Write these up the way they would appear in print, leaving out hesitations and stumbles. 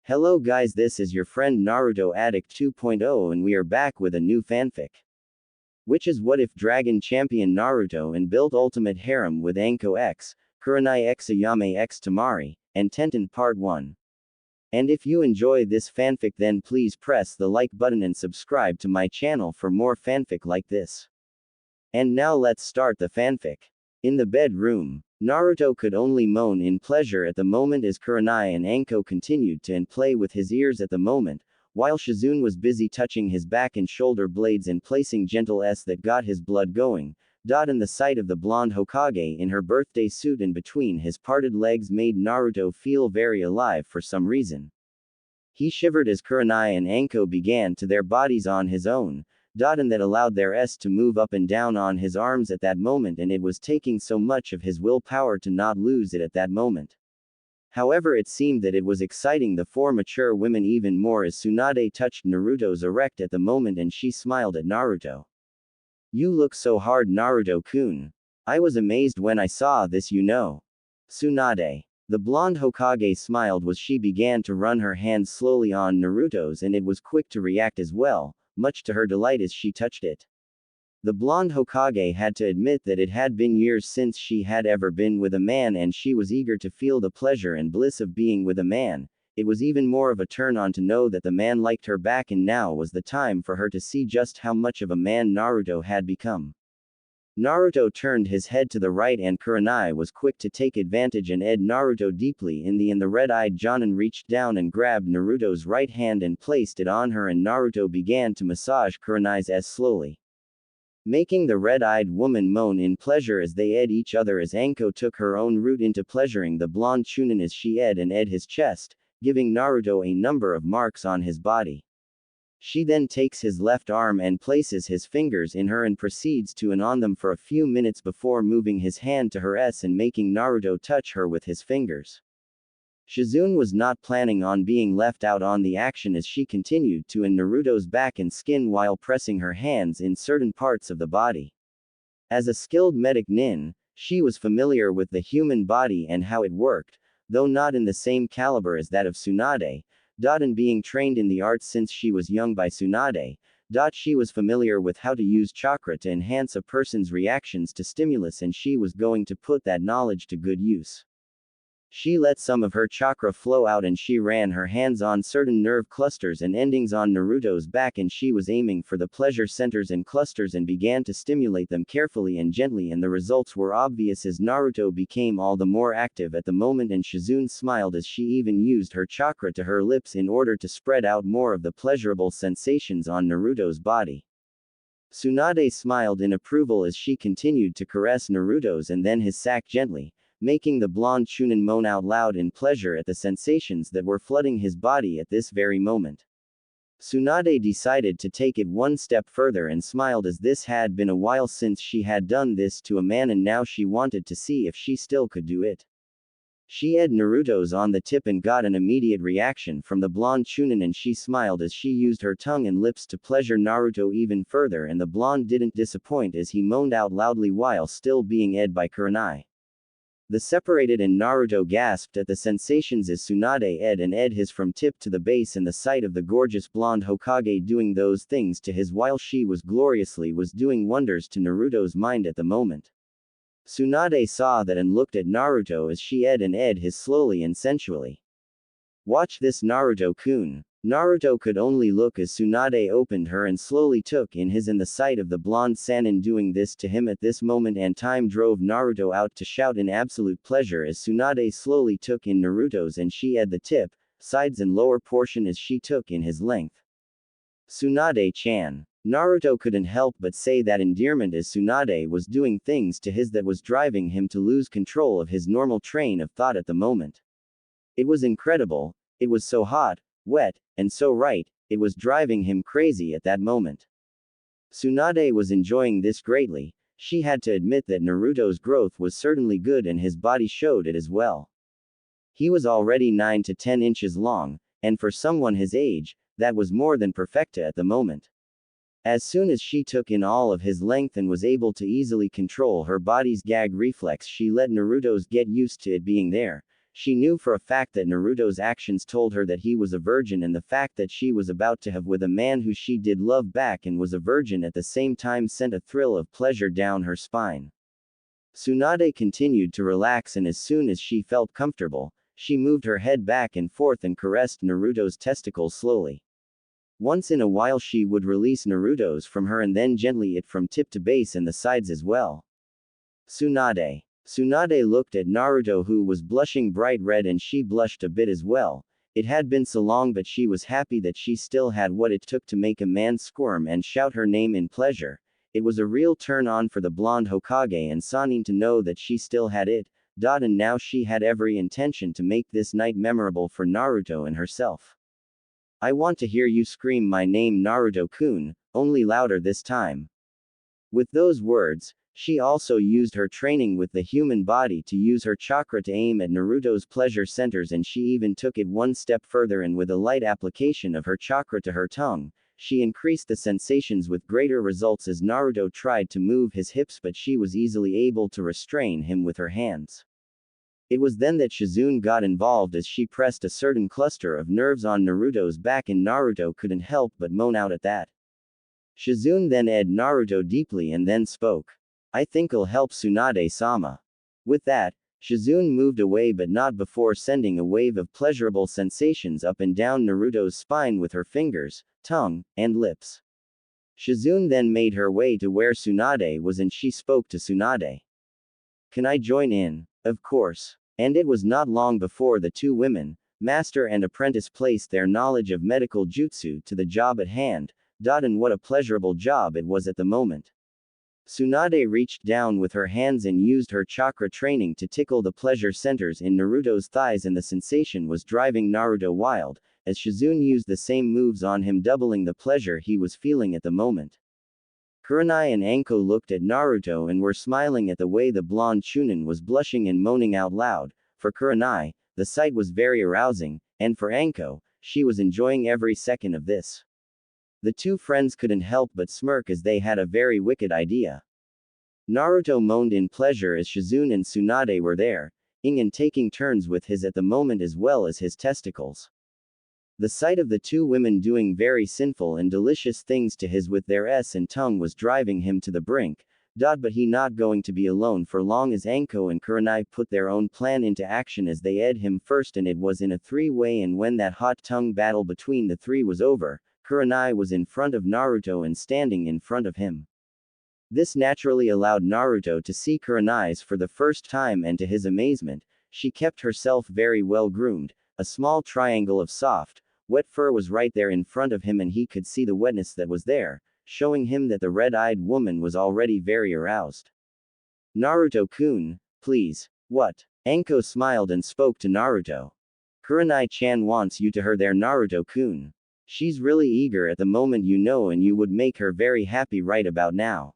Hello guys, this is your friend Naruto Addict 2.0 and we are back with a new fanfic. Which is What If Dragon Champion Naruto and Built Ultimate Harem with Anko X, Kurenai X Ayame X Temari, and Tenten Part 1. And if you enjoy this fanfic then please press the like button and subscribe to my channel for more fanfic like this. And now let's start the fanfic. In the bedroom, Naruto could only moan in pleasure at the moment as Kurenai and Anko continued to play with his ears at the moment, while Shizune was busy touching his back and shoulder blades and placing gentle s that got his blood going. And the sight of the blonde Hokage in her birthday suit in between his parted legs made Naruto feel very alive for some reason. He shivered as Kurenai and Anko began to their bodies on his own, and that allowed their s to move up and down on his arms at that moment, and it was taking so much of his willpower to not lose it at that moment. However, it seemed that it was exciting the four mature women even more as Tsunade touched Naruto's erect at the moment and she smiled at Naruto. "You look so hard, Naruto-kun. I was amazed when I saw this, you know." Tsunade. The blonde Hokage smiled as she began to run her hands slowly on Naruto's, and it was quick to react as well, much to her delight as she touched it. The blonde Hokage had to admit that it had been years since she had ever been with a man, and she was eager to feel the pleasure and bliss of being with a man. It was even more of a turn on to know that the man liked her back, and now was the time for her to see just how much of a man Naruto had become. Naruto turned his head to the right and Kurenai was quick to take advantage and ed Naruto deeply in the red-eyed Jonin reached down and grabbed Naruto's right hand and placed it on her, and Naruto began to massage Kurenai's s slowly, making the red-eyed woman moan in pleasure as they ed each other as Anko took her own route into pleasuring the blonde Chunin as she ed his chest, giving Naruto a number of marks on his body. She then takes his left arm and places his fingers in her and proceeds to on them for a few minutes before moving his hand to her s and making Naruto touch her with his fingers. Shizune was not planning on being left out on the action as she continued to Naruto's back and skin while pressing her hands in certain parts of the body. As a skilled medic nin, she was familiar with the human body and how it worked, though not in the same caliber as that of Tsunade. And being trained in the arts since she was young by Tsunade, she was familiar with how to use chakra to enhance a person's reactions to stimulus, and she was going to put that knowledge to good use. She let some of her chakra flow out and she ran her hands on certain nerve clusters and endings on Naruto's back, and she was aiming for the pleasure centers and clusters and began to stimulate them carefully and gently, and the results were obvious as Naruto became all the more active at the moment, and Shizune smiled as she even used her chakra to her lips in order to spread out more of the pleasurable sensations on Naruto's body. Tsunade smiled in approval as she continued to caress Naruto's and then his sack gently, making the blonde Chunin moan out loud in pleasure at the sensations that were flooding his body at this very moment. Tsunade decided to take it one step further and smiled as this had been a while since she had done this to a man, and now she wanted to see if she still could do it. She ed Naruto's on the tip and got an immediate reaction from the blonde Chunin, and she smiled as she used her tongue and lips to pleasure Naruto even further, and the blonde didn't disappoint as he moaned out loudly while still being ed by Kurenai. The separated and Naruto gasped at the sensations as Tsunade ed his from tip to the base, and the sight of the gorgeous blonde Hokage doing those things to his while she was gloriously was doing wonders to Naruto's mind at the moment. Tsunade saw that and looked at Naruto as she ed his slowly and sensually. "Watch this, Naruto-kun." Naruto could only look as Tsunade opened her and slowly took in his, and the sight of the blonde Sannin doing this to him at this moment and time drove Naruto out to shout in absolute pleasure as Tsunade slowly took in Naruto's and she ed the tip, sides and lower portion as she took in his length. "Tsunade-chan." Naruto couldn't help but say that endearment as Tsunade was doing things to his that was driving him to lose control of his normal train of thought at the moment. It was incredible, it was so hot, wet, and so right, it was driving him crazy at that moment. Tsunade was enjoying this greatly. She had to admit that Naruto's growth was certainly good and his body showed it as well. He was already 9 to 10 inches long, and for someone his age, that was more than perfecta at the moment. As soon as she took in all of his length and was able to easily control her body's gag reflex, she let Naruto's get used to it being there. She knew for a fact that Naruto's actions told her that he was a virgin, and the fact that she was about to have with a man who she did love back and was a virgin at the same time sent a thrill of pleasure down her spine. Tsunade continued to relax, and as soon as she felt comfortable, she moved her head back and forth and caressed Naruto's testicles slowly. Once in a while she would release Naruto's from her and then gently it from tip to base and the sides as well. Tsunade. Tsunade looked at Naruto, who was blushing bright red, and she blushed a bit as well. It had been so long, but she was happy that she still had what it took to make a man squirm and shout her name in pleasure. It was a real turn on for the blonde Hokage and Sannin to know that she still had it, and now she had every intention to make this night memorable for Naruto and herself. I want to hear you scream my name, Naruto-kun, only louder this time. With those words, she also used her training with the human body to use her chakra to aim at Naruto's pleasure centers, and she even took it one step further, and with a light application of her chakra to her tongue, she increased the sensations with greater results as Naruto tried to move his hips, but she was easily able to restrain him with her hands. It was then that Shizune got involved as she pressed a certain cluster of nerves on Naruto's back, and Naruto couldn't help but moan out at that. Shizune then eyed Naruto deeply and then spoke. I think I'll help Tsunade-sama. With that, Shizune moved away, but not before sending a wave of pleasurable sensations up and down Naruto's spine with her fingers, tongue, and lips. Shizune then made her way to where Tsunade was and she spoke to Tsunade. Can I join in? Of course. And it was not long before the two women, master and apprentice, placed their knowledge of medical jutsu to the job at hand, and what a pleasurable job it was at the moment. Tsunade reached down with her hands and used her chakra training to tickle the pleasure centers in Naruto's thighs, and the sensation was driving Naruto wild, as Shizune used the same moves on him, doubling the pleasure he was feeling at the moment. Kurenai and Anko looked at Naruto and were smiling at the way the blonde Chunin was blushing and moaning out loud. For Kurenai, the sight was very arousing, and for Anko, she was enjoying every second of this. The two friends couldn't help but smirk as they had a very wicked idea. Naruto moaned in pleasure as Shizune and Tsunade were there, and taking turns with his at the moment as well as his testicles. The sight of the two women doing very sinful and delicious things to his with their and tongue was driving him to the brink, but he not going to be alone for long, as Anko and Kurenai put their own plan into action as they eyed him first, and it was in a three-way, and when that hot tongue battle between the three was over, Kurenai was in front of Naruto and standing in front of him. This naturally allowed Naruto to see Kurenai's for the first time, and to his amazement, she kept herself very well groomed. A small triangle of soft, wet fur was right there in front of him, and he could see the wetness that was there, showing him that the red-eyed woman was already very aroused. Naruto-kun, please. What? Anko smiled and spoke to Naruto. Kurenai-chan wants you to her there, Naruto-kun. She's really eager at the moment, and you would make her very happy right about now.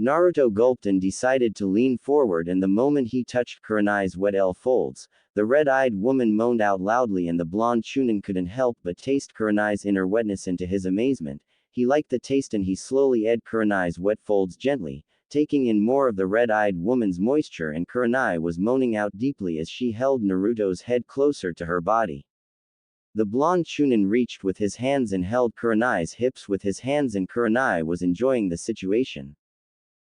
Naruto gulped and decided to lean forward, and the moment he touched Kurenai's wet folds, the red-eyed woman moaned out loudly, and the blonde Chunin couldn't help but taste Kurenai's inner wetness, and to his amazement, he liked the taste, and he slowly eyed Kurenai's wet folds gently, taking in more of the red-eyed woman's moisture, and Kurenai was moaning out deeply as she held Naruto's head closer to her body. The blonde Chunin reached with his hands and held Kurenai's hips with his hands, and Kurenai was enjoying the situation.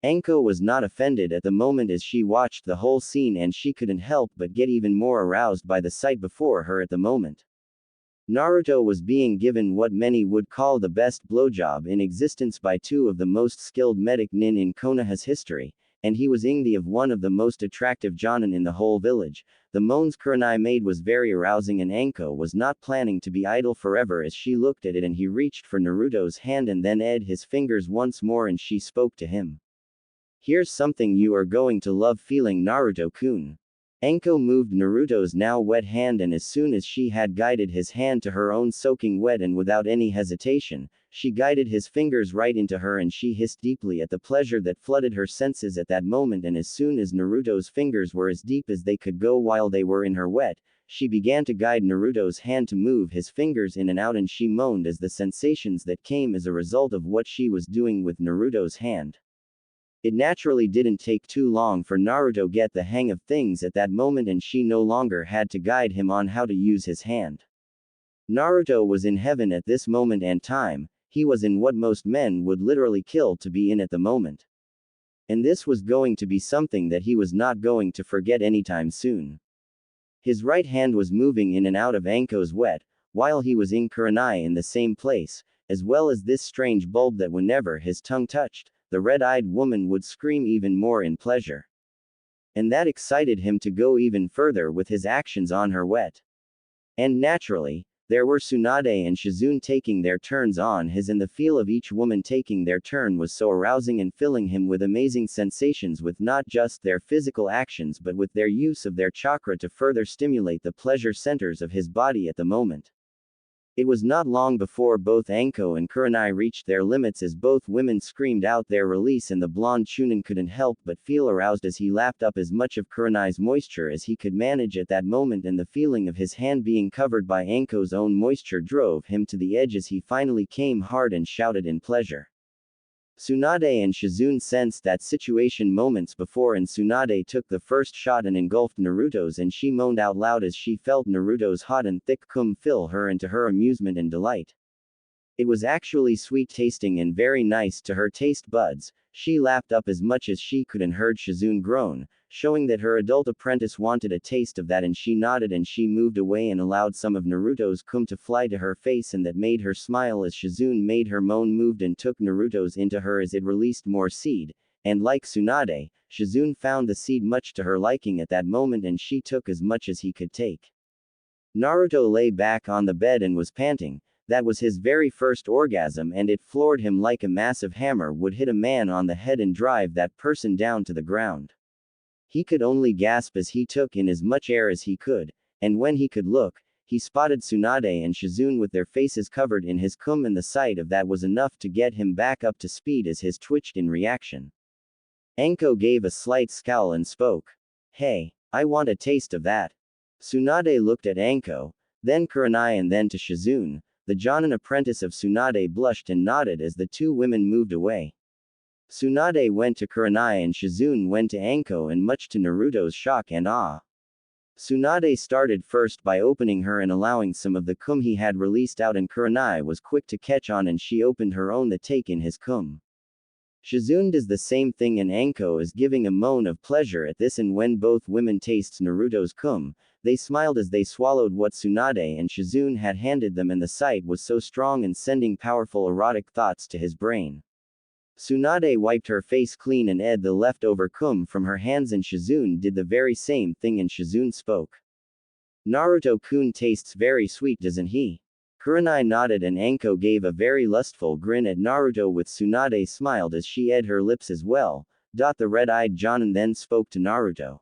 Anko was not offended at the moment as she watched the whole scene, and she couldn't help but get even more aroused by the sight before her at the moment. Naruto was being given what many would call the best blowjob in existence by two of the most skilled medic nin in Konoha's history, and he was the of one of the most attractive jonin in the whole village. The moans Kurenai made was very arousing, and Anko was not planning to be idle forever as she looked at it, and he reached for Naruto's hand and then eyed his fingers once more, and she spoke to him. Here's something you are going to love feeling, Naruto-kun. Anko moved Naruto's now wet hand, and as soon as she had guided his hand to her own soaking wet, and without any hesitation, she guided his fingers right into her, and she hissed deeply at the pleasure that flooded her senses at that moment, and as soon as Naruto's fingers were as deep as they could go while they were in her wet, she began to guide Naruto's hand to move his fingers in and out, and she moaned as the sensations that came as a result of what she was doing with Naruto's hand. It naturally didn't take too long for Naruto get the hang of things at that moment, and she no longer had to guide him on how to use his hand. Naruto was in heaven at this moment and time. He was in what most men would literally kill to be in at the moment. And this was going to be something that he was not going to forget anytime soon. His right hand was moving in and out of Anko's wet, while he was in Kurenai in the same place, as well as this strange bulb that whenever his tongue touched, the red-eyed woman would scream even more in pleasure. And that excited him to go even further with his actions on her wet. And naturally, there were Tsunade and Shizune taking their turns on his, and the feel of each woman taking their turn was so arousing and filling him with amazing sensations, with not just their physical actions but with their use of their chakra to further stimulate the pleasure centers of his body at the moment. It was not long before both Anko and Kurenai reached their limits as both women screamed out their release, and the blonde Chunin couldn't help but feel aroused as he lapped up as much of Kurenai's moisture as he could manage at that moment, and the feeling of his hand being covered by Anko's own moisture drove him to the edge as he finally came hard and shouted in pleasure. Tsunade and Shizune sensed that situation moments before, and Tsunade took the first shot and engulfed Naruto's, and she moaned out loud as she felt Naruto's hot and thick cum fill her, and to her amusement and delight, it was actually sweet tasting and very nice to her taste buds. She lapped up as much as she could and heard Shizune groan, showing that her adult apprentice wanted a taste of that, and she nodded and she moved away and allowed some of Naruto's cum to fly to her face, and that made her smile as Shizune made her moan, moved and took Naruto's into her as it released more seed, and like Tsunade, Shizune found the seed much to her liking at that moment, and she took as much as he could take. Naruto lay back on the bed and was panting. That was his very first orgasm, and it floored him like a massive hammer would hit a man on the head and drive that person down to the ground. He could only gasp as he took in as much air as he could, and when he could look, he spotted Tsunade and Shizune with their faces covered in his cum, and the sight of that was enough to get him back up to speed as his twitched in reaction. Anko gave a slight scowl and spoke. "Hey, I want a taste of that." Tsunade looked at Anko, then Kurenai, and then to Shizune. The Jonin apprentice of Tsunade blushed and nodded as the two women moved away. Tsunade went to Kurenai and Shizune went to Anko, and much to Naruto's shock and awe, Tsunade started first by opening her and allowing some of the cum he had released out, and Kurenai was quick to catch on and she opened her own to take in his cum. Shizune does the same thing, and Anko is giving a moan of pleasure at this, and when both women tastes Naruto's cum, they smiled as they swallowed what Tsunade and Shizune had handed them, and the sight was so strong and sending powerful erotic thoughts to his brain. Tsunade wiped her face clean and ate the leftover cum from her hands, and Shizune did the very same thing, and Shizune spoke. "Naruto-kun tastes very sweet, doesn't he?" Kurenai nodded and Anko gave a very lustful grin at Naruto, with Tsunade smiled as she ate her lips as well. The red-eyed Jonin then spoke to Naruto.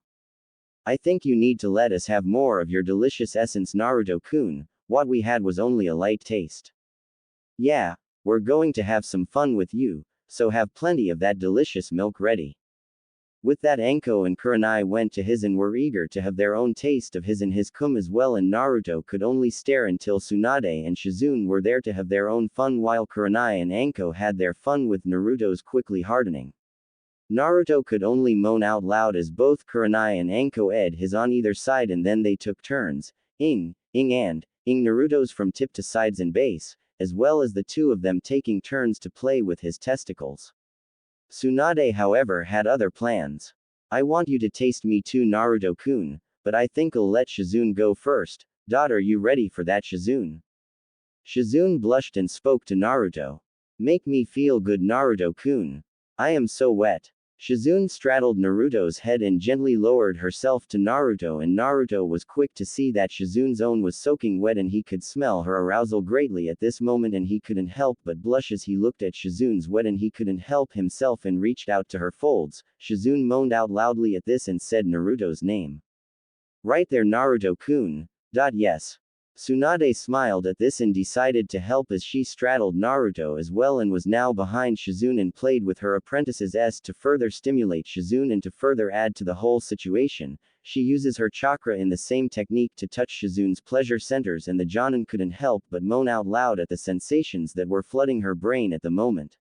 "I think you need to let us have more of your delicious essence, Naruto-kun. What we had was only a light taste. Yeah, we're going to have some fun with you, so have plenty of that delicious milk ready." With that, Anko and Kurenai went to his and were eager to have their own taste of his and his cum as well, and Naruto could only stare until Tsunade and Shizune were there to have their own fun, while Kurenai and Anko had their fun with Naruto's quickly hardening. Naruto could only moan out loud as both Kurenai and Anko ed his on either side, and then they took turns, ing Naruto's from tip to sides and base, as well as the two of them taking turns to play with his testicles. Tsunade, however, had other plans. "I want you to taste me too, Naruto-kun, but I think I'll let Shizune go first. Are you ready for that, Shizune?" Shizune blushed and spoke to Naruto. "Make me feel good, Naruto-kun. I am so wet." Shizune straddled Naruto's head and gently lowered herself to Naruto, and Naruto was quick to see that Shizune's own was soaking wet, and he could smell her arousal greatly at this moment, and he couldn't help but blush as he looked at Shizune's wet, and he couldn't help himself and reached out to her folds. Shizune moaned out loudly at this and said Naruto's name. "Right there, Naruto-kun. Yes." Tsunade smiled at this and decided to help as she straddled Naruto as well and was now behind Shizune and played with her apprentice's S to further stimulate Shizune, and to further add to the whole situation, she uses her chakra in the same technique to touch Shizune's pleasure centers, and the Jonin couldn't help but moan out loud at the sensations that were flooding her brain at the moment.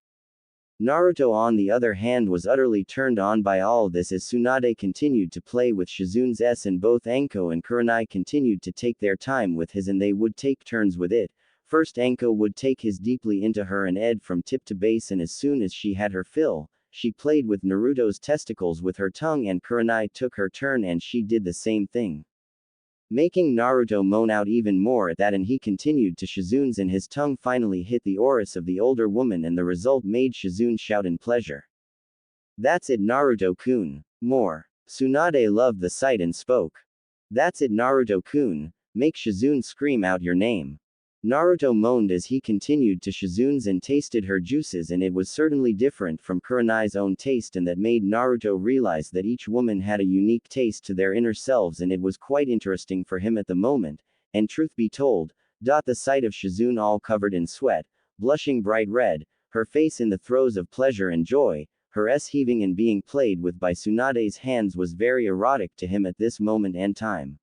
Naruto on the other hand was utterly turned on by all this as Tsunade continued to play with Shizune's S and both Anko and Kurenai continued to take their time with his and they would take turns with it. First Anko would take his deeply into her and Ed from tip to base and as soon as she had her fill, she played with Naruto's testicles with her tongue and Kurenai took her turn and she did the same thing. Making Naruto moan out even more at that and he continued to Shizune's and his tongue finally hit the oris of the older woman and the result made Shizune shout in pleasure. That's it Naruto-kun. More. Tsunade loved the sight and spoke. That's it Naruto-kun. Make Shizune scream out your name. Naruto moaned as he continued to Shizune's and tasted her juices and it was certainly different from Kurenai's own taste and that made Naruto realize that each woman had a unique taste to their inner selves and it was quite interesting for him at the moment, and truth be told, the sight of Shizune all covered in sweat, blushing bright red, her face in the throes of pleasure and joy, her S heaving and being played with by Tsunade's hands was very erotic to him at this moment and time.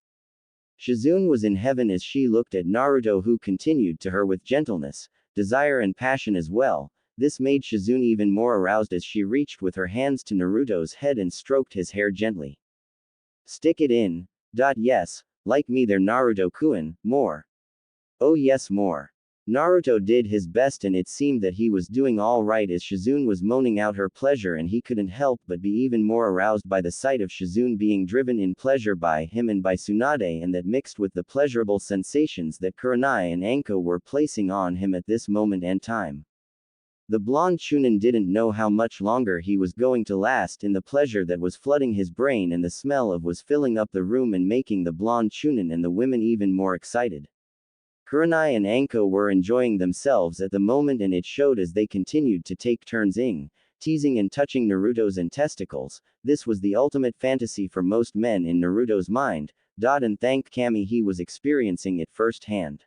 Shizune was in heaven as she looked at Naruto who continued to her with gentleness, desire and passion as well. This made Shizune even more aroused as she reached with her hands to Naruto's head and stroked his hair gently. Stick it in. Yes, like me there Naruto-kun, more. Oh yes more. Naruto did his best and it seemed that he was doing all right as Shizune was moaning out her pleasure and he couldn't help but be even more aroused by the sight of Shizune being driven in pleasure by him and by Tsunade and that mixed with the pleasurable sensations that Kurenai and Anko were placing on him at this moment and time. The blonde chunin didn't know how much longer he was going to last in the pleasure that was flooding his brain and the smell of was filling up the room and making the blonde chunin and the women even more excited. Kurenai and Anko were enjoying themselves at the moment and it showed as they continued to take turns teasing and touching Naruto's testicles. This was the ultimate fantasy for most men in Naruto's mind, and thank Kami he was experiencing it firsthand.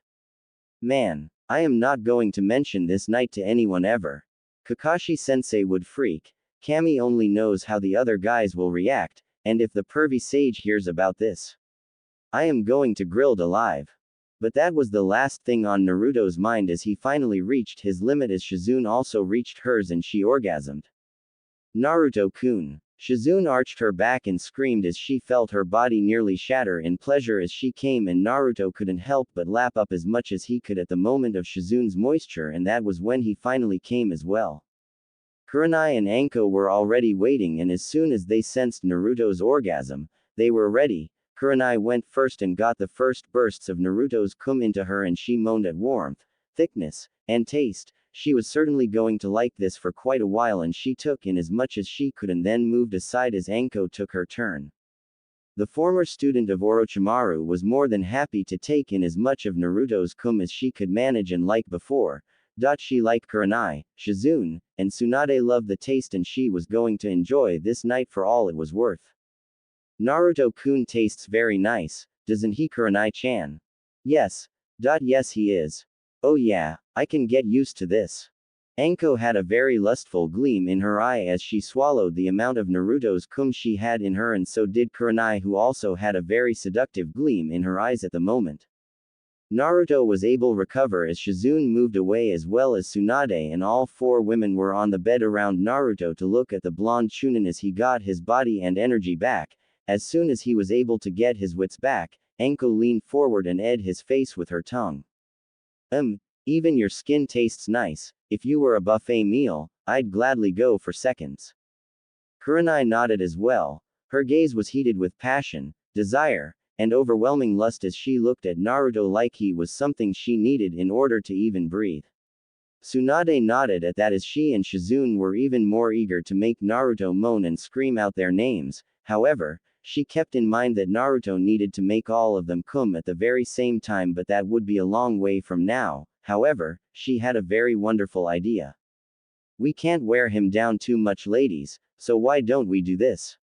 Man, I am not going to mention this night to anyone ever. Kakashi-sensei would freak. Kami only knows how the other guys will react, and if the pervy sage hears about this, I am going to grilled alive. But that was the last thing on Naruto's mind as he finally reached his limit as Shizune also reached hers and she orgasmed. Naruto-kun. Shizune arched her back and screamed as she felt her body nearly shatter in pleasure as she came and Naruto couldn't help but lap up as much as he could at the moment of Shizune's moisture and that was when he finally came as well. Kurenai and Anko were already waiting and as soon as they sensed Naruto's orgasm, they were ready. Kurenai went first and got the first bursts of Naruto's cum into her and she moaned at warmth, thickness, and taste. She was certainly going to like this for quite a while and she took in as much as she could and then moved aside as Anko took her turn. The former student of Orochimaru was more than happy to take in as much of Naruto's cum as she could manage and like before. She liked Kurenai, Shizune, and Tsunade loved the taste and she was going to enjoy this night for all it was worth. Naruto-kun tastes very nice, doesn't he Kurenai-chan? Yes. Yes he is. Oh yeah, I can get used to this. Anko had a very lustful gleam in her eye as she swallowed the amount of Naruto's cum she had in her and so did Kurenai who also had a very seductive gleam in her eyes at the moment. Naruto was able to recover as Shizune moved away as well as Tsunade and all four women were on the bed around Naruto to look at the blonde chunin as he got his body and energy back. As soon as he was able to get his wits back, Anko leaned forward and ed his face with her tongue. Even your skin tastes nice. If you were a buffet meal, I'd gladly go for seconds. Kurenai nodded as well. Her gaze was heated with passion, desire, and overwhelming lust as she looked at Naruto like he was something she needed in order to even breathe. Tsunade nodded at that as she and Shizune were even more eager to make Naruto moan and scream out their names. However, she kept in mind that Naruto needed to make all of them cum at the very same time but that would be a long way from now. However, she had a very wonderful idea. We can't wear him down too much ladies, so why don't we do this?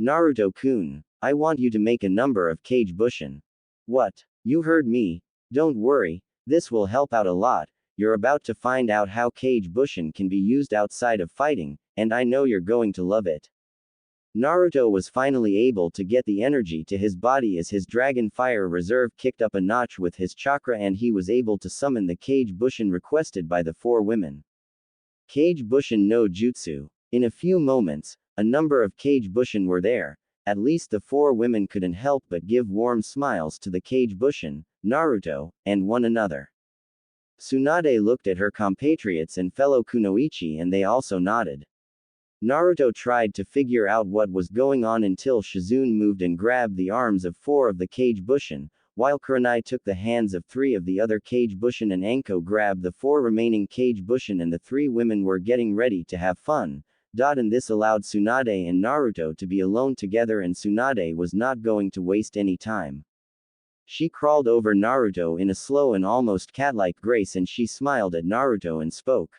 Naruto-kun, I want you to make a number of Kage Bushin. What? You heard me. Don't worry, this will help out a lot. You're about to find out how Kage Bushin can be used outside of fighting, and I know you're going to love it. Naruto was finally able to get the energy to his body as his dragon fire reserve kicked up a notch with his chakra and he was able to summon the Kage Bushin requested by the four women. Kage Bushin no Jutsu. In a few moments, a number of Kage Bushin were there. At least the four women couldn't help but give warm smiles to the Kage Bushin, Naruto, and one another. Tsunade looked at her compatriots and fellow kunoichi and they also nodded. Naruto tried to figure out what was going on until Shizune moved and grabbed the arms of four of the Kage Bushin, while Kurenai took the hands of three of the other Kage Bushin and Anko grabbed the four remaining Kage Bushin and the three women were getting ready to have fun. And this allowed Tsunade and Naruto to be alone together and Tsunade was not going to waste any time. She crawled over Naruto in a slow and almost cat-like grace and she smiled at Naruto and spoke.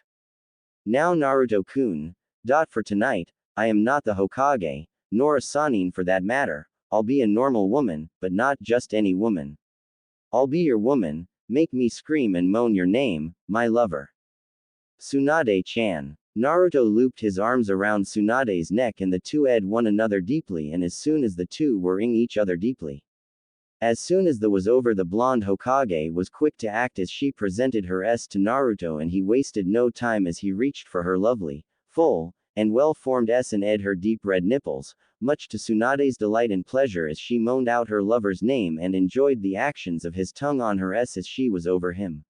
Now Naruto-kun. For tonight, I am not the Hokage, nor a Sannin for that matter. I'll be a normal woman, but not just any woman. I'll be your woman, make me scream and moan your name, my lover. Tsunade-chan. Naruto looped his arms around Tsunade's neck and the two ed one another deeply and as soon as the two were ing each other deeply. As soon as the was over the blonde Hokage was quick to act as she presented her S to Naruto and he wasted no time as he reached for her lovely, full, and well-formed S and ed her deep red nipples, much to Tsunade's delight and pleasure as she moaned out her lover's name and enjoyed the actions of his tongue on her S as she was over him.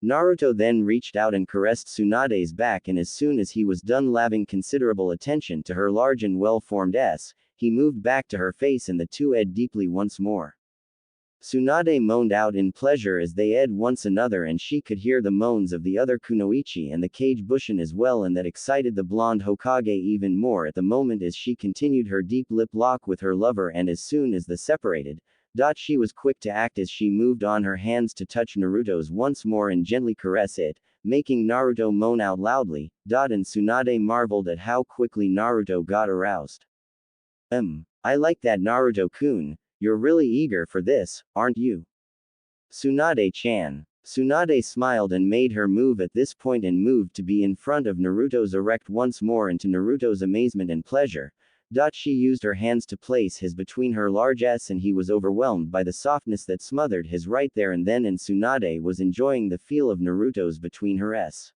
Naruto then reached out and caressed Tsunade's back and as soon as he was done laving considerable attention to her large and well-formed S, he moved back to her face and the two ed deeply once more. Tsunade moaned out in pleasure as they ed once another and she could hear the moans of the other kunoichi and the Kage Bushin as well and that excited the blonde Hokage even more at the moment as she continued her deep lip lock with her lover and as soon as the separated, she was quick to act as she moved on her hands to touch Naruto's once more and gently caress it, making Naruto moan out loudly, and Tsunade marveled at how quickly Naruto got aroused. I like that Naruto-kun. You're really eager for this, aren't you? Tsunade-chan. Tsunade smiled and made her move at this point and moved to be in front of Naruto's erect once more and to Naruto's amazement and pleasure. She used her hands to place his between her large S and he was overwhelmed by the softness that smothered his right there and then and Tsunade was enjoying the feel of Naruto's between her S.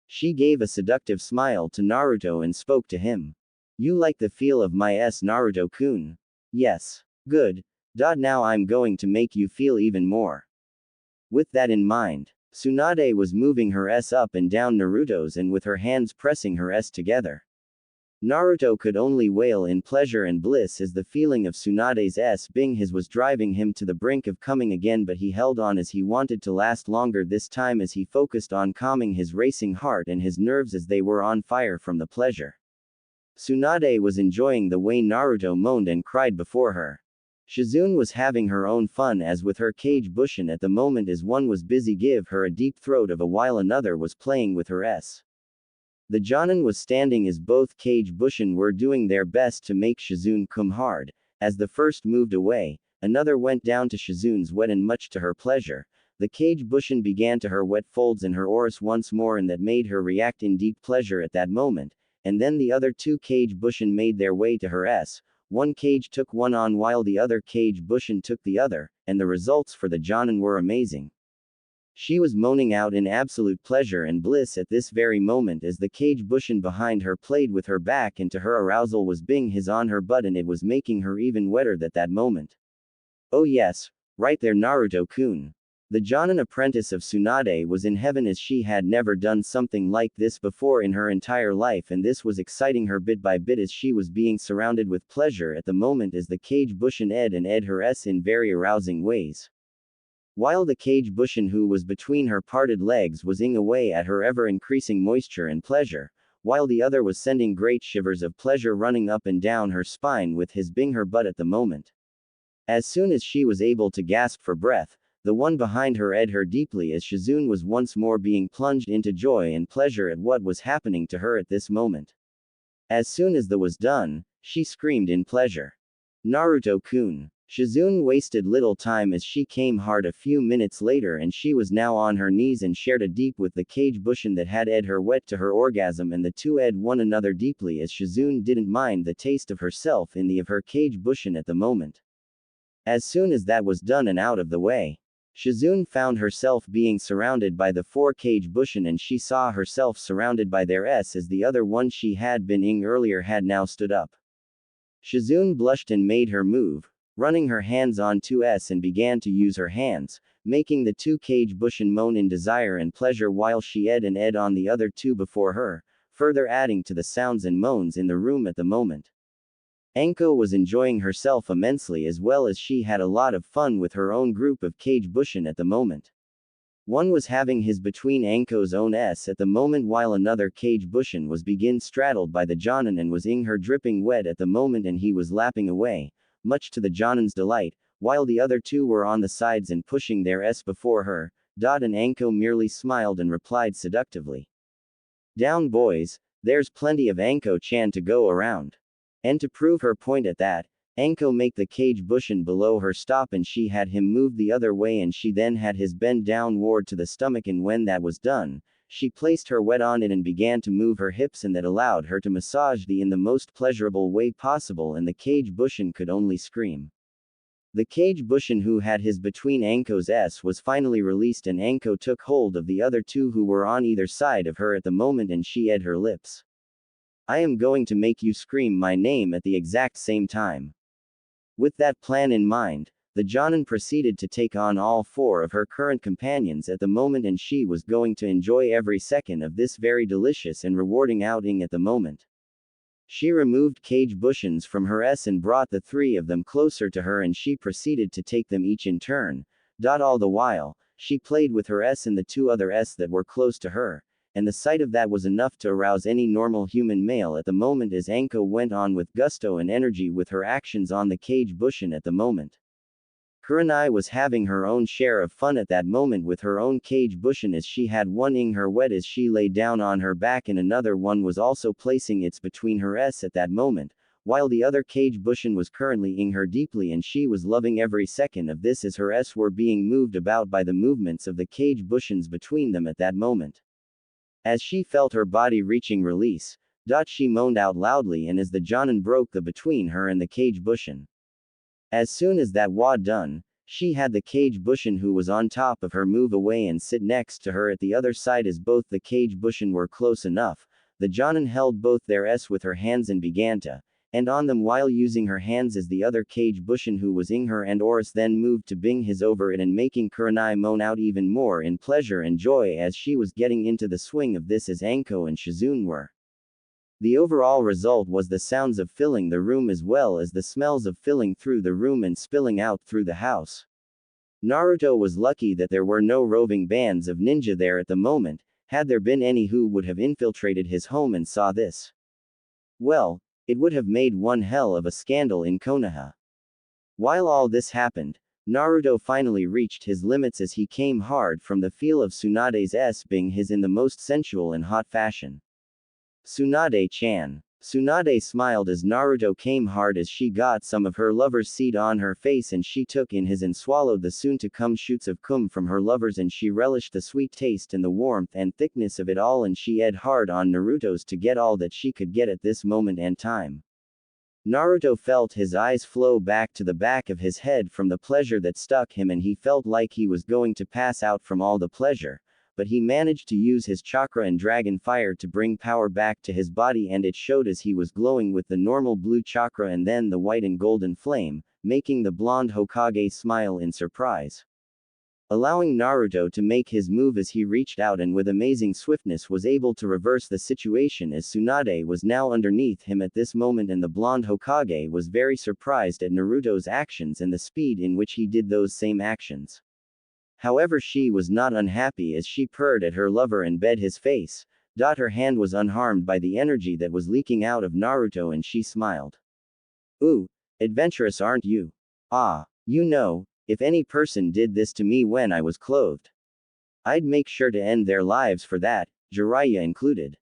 She gave a seductive smile to Naruto and spoke to him. You like the feel of my S, Naruto-kun? Yes. Good. Now I'm going to make you feel even more. With that in mind, Tsunade was moving her S up and down Naruto's and with her hands pressing her S together. Naruto could only wail in pleasure and bliss as the feeling of Tsunade's S being his was driving him to the brink of coming again but he held on as he wanted to last longer this time as he focused on calming his racing heart and his nerves as they were on fire from the pleasure. Tsunade was enjoying the way Naruto moaned and cried before her. Shizune was having her own fun as with her Kage Bushin at the moment as one was busy give her a deep throat of a while another was playing with her S. The Jonin was standing as both Kage Bushin were doing their best to make Shizune come hard. As the first moved away, another went down to Shizune's wet and much to her pleasure. The Kage Bushin began to her wet folds in her oris once more and that made her react in deep pleasure at that moment, and then the other two Kage Bushin made their way to her S. One Kage took one on while the other Kage Bushin took the other, and the results for the Jonin were amazing. She was moaning out in absolute pleasure and bliss at this very moment as the Kage Bushin behind her played with her back and to her arousal was being his on her butt and it was making her even wetter at that moment. Oh yes, right there Naruto-kun. The Jonin apprentice of Tsunade was in heaven as she had never done something like this before in her entire life and this was exciting her bit by bit as she was being surrounded with pleasure at the moment as the Kage Bushin ed her S in very arousing ways. While the Kage Bushin who was between her parted legs was ing away at her ever-increasing moisture and pleasure, while the other was sending great shivers of pleasure running up and down her spine with his bing her butt at the moment. As soon as she was able to gasp for breath, the one behind her ed her deeply as Shizune was once more being plunged into joy and pleasure at what was happening to her at this moment. As soon as the was done, she screamed in pleasure. Naruto-kun. Shizune wasted little time as she came hard a few minutes later and she was now on her knees and shared a deep with the Kage Bushin that had ed her wet to her orgasm and the two ed one another deeply as Shizune didn't mind the taste of herself in the of her Kage Bushin at the moment. As soon as that was done and out of the way, Shizune found herself being surrounded by the 4 cage bushin and she saw herself surrounded by their S as the other one she had been ing earlier had now stood up. Shizune blushed and made her move, running her hands on 2S and began to use her hands, making the 2 cage bushin moan in desire and pleasure while she ed on the other 2 before her, further adding to the sounds and moans in the room at the moment. Anko was enjoying herself immensely as well as she had a lot of fun with her own group of cage bushin at the moment. One was having his between Anko's own S at the moment while another cage bushin was begin straddled by the Jonin and was ing her dripping wet at the moment and he was lapping away, much to the Jonin's delight, while the other 2 were on the sides and pushing their S before her. And Anko merely smiled and replied seductively. Down boys, there's plenty of Anko-chan to go around. And to prove her point at that, Anko make the cage bushin below her stop and she had him move the other way and she then had his bend downward to the stomach and when that was done, she placed her wet on it and began to move her hips and that allowed her to massage the in the most pleasurable way possible and the cage bushin could only scream. The cage bushin who had his between Anko's S was finally released and Anko took hold of the other 2 who were on either side of her at the moment and she ed her lips. I am going to make you scream my name at the exact same time. With that plan in mind, the Jonin proceeded to take on all 4 of her current companions at the moment and she was going to enjoy every second of this very delicious and rewarding outing at the moment. She removed cage bushins from her S and brought the 3 of them closer to her and she proceeded to take them each in turn. All the while, she played with her S and the 2 other S that were close to her, and the sight of that was enough to arouse any normal human male at the moment as Anko went on with gusto and energy with her actions on the cage bushin at the moment. Kurenai was having her own share of fun at that moment with her own cage bushin as she had one ing her wet as she lay down on her back and another one was also placing its between her S at that moment, while the other cage bushin was currently ing her deeply and she was loving every second of this as her S were being moved about by the movements of the cage bushins between them at that moment. As she felt her body reaching release, she moaned out loudly and as the Jonin broke the between her and the cage bushin. As soon as that was done, she had the cage bushin who was on top of her move away and sit next to her at the other side as both the cage bushin were close enough, the Jonin held both their S with her hands and began to and on them while using her hands as the other cage bushin who was ing her and Oris then moved to bing his over it and making Kurenai moan out even more in pleasure and joy as she was getting into the swing of this as Anko and Shizune were. The overall result was the sounds of filling the room as well as the smells of filling through the room and spilling out through the house. Naruto was lucky that there were no roving bands of ninja there at the moment, had there been any who would have infiltrated his home and saw this. Well, it would have made one hell of a scandal in Konoha. While all this happened, Naruto finally reached his limits as he came hard from the feel of Tsunade's S being his in the most sensual and hot fashion. Tsunade-chan. Tsunade smiled as Naruto came hard as she got some of her lover's seed on her face and she took in his and swallowed the soon-to-come shoots of cum from her lovers and she relished the sweet taste and the warmth and thickness of it all and she ed hard on Naruto's to get all that she could get at this moment and time. Naruto felt his eyes flow back to the back of his head from the pleasure that stuck him and he felt like he was going to pass out from all the pleasure, but he managed to use his chakra and dragon fire to bring power back to his body and it showed as he was glowing with the normal blue chakra and then the white and golden flame, making the blonde Hokage smile in surprise. Allowing Naruto to make his move as he reached out and with amazing swiftness was able to reverse the situation as Tsunade was now underneath him at this moment and the blonde Hokage was very surprised at Naruto's actions and the speed in which he did those same actions. However, she was not unhappy as she purred at her lover and bed his face. Her hand was unharmed by the energy that was leaking out of Naruto and she smiled. Ooh, adventurous aren't you? Ah, you know, if any person did this to me when I was clothed, I'd make sure to end their lives for that, Jiraiya included.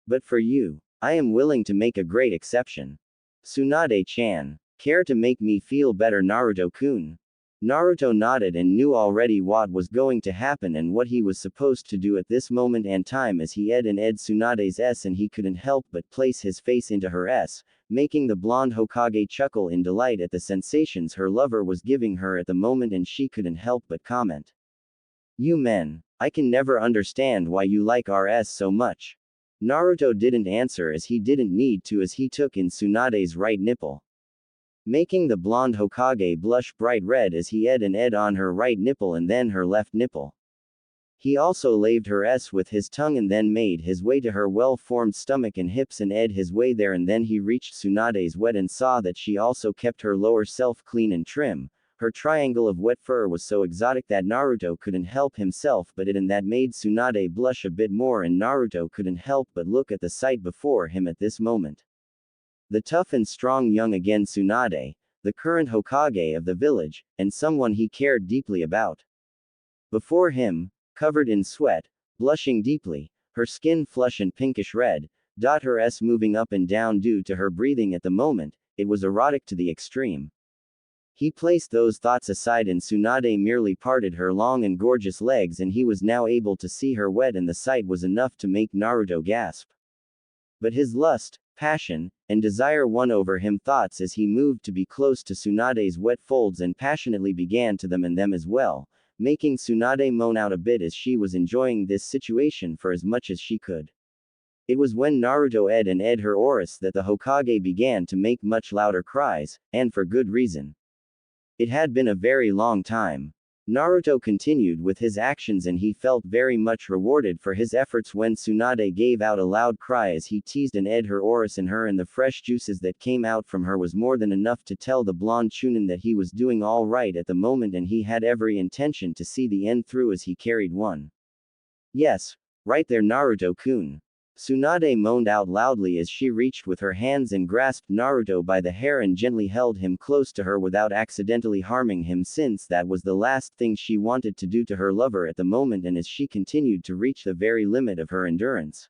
But for you, I am willing to make a great exception. Tsunade-chan, care to make me feel better Naruto-kun? Naruto nodded and knew already what was going to happen and what he was supposed to do at this moment and time as he ed Tsunade's S and he couldn't help but place his face into her S, making the blonde Hokage chuckle in delight at the sensations her lover was giving her at the moment, and she couldn't help but comment. You men. I can never understand why you like RS so much. Naruto didn't answer as he didn't need to, as he took in Tsunade's right nipple, making the blonde Hokage blush bright red as he ed and ed on her right nipple and then her left nipple. He also laved her s with his tongue and then made his way to her well-formed stomach and hips and ed his way there, and then he reached Tsunade's wet and saw that she also kept her lower self clean and trim. Her triangle of wet fur was so exotic that Naruto couldn't help himself but it, and that made Tsunade blush a bit more, and Naruto couldn't help but look at the sight before him at this moment. The tough and strong young again Tsunade, the current Hokage of the village, and someone he cared deeply about. Before him, covered in sweat, blushing deeply, her skin flush and pinkish red, her s moving up and down due to her breathing at the moment, it was erotic to the extreme. He placed those thoughts aside and Tsunade merely parted her long and gorgeous legs, and he was now able to see her wet, and the sight was enough to make Naruto gasp. But his lust, passion, and desire won over him thoughts as he moved to be close to Tsunade's wet folds and passionately began to them and them as well, making Tsunade moan out a bit as she was enjoying this situation for as much as she could. It was when Naruto ed and ed her Oris that the Hokage began to make much louder cries, and for good reason. It had been a very long time. Naruto continued with his actions and he felt very much rewarded for his efforts when Tsunade gave out a loud cry as he teased and ed her Oris in her, and the fresh juices that came out from her was more than enough to tell the blonde Chunin that he was doing all right at the moment, and he had every intention to see the end through as he carried one. Yes, right there Naruto-kun. Tsunade moaned out loudly as she reached with her hands and grasped Naruto by the hair and gently held him close to her without accidentally harming him, since that was the last thing she wanted to do to her lover at the moment, and as she continued to reach the very limit of her endurance.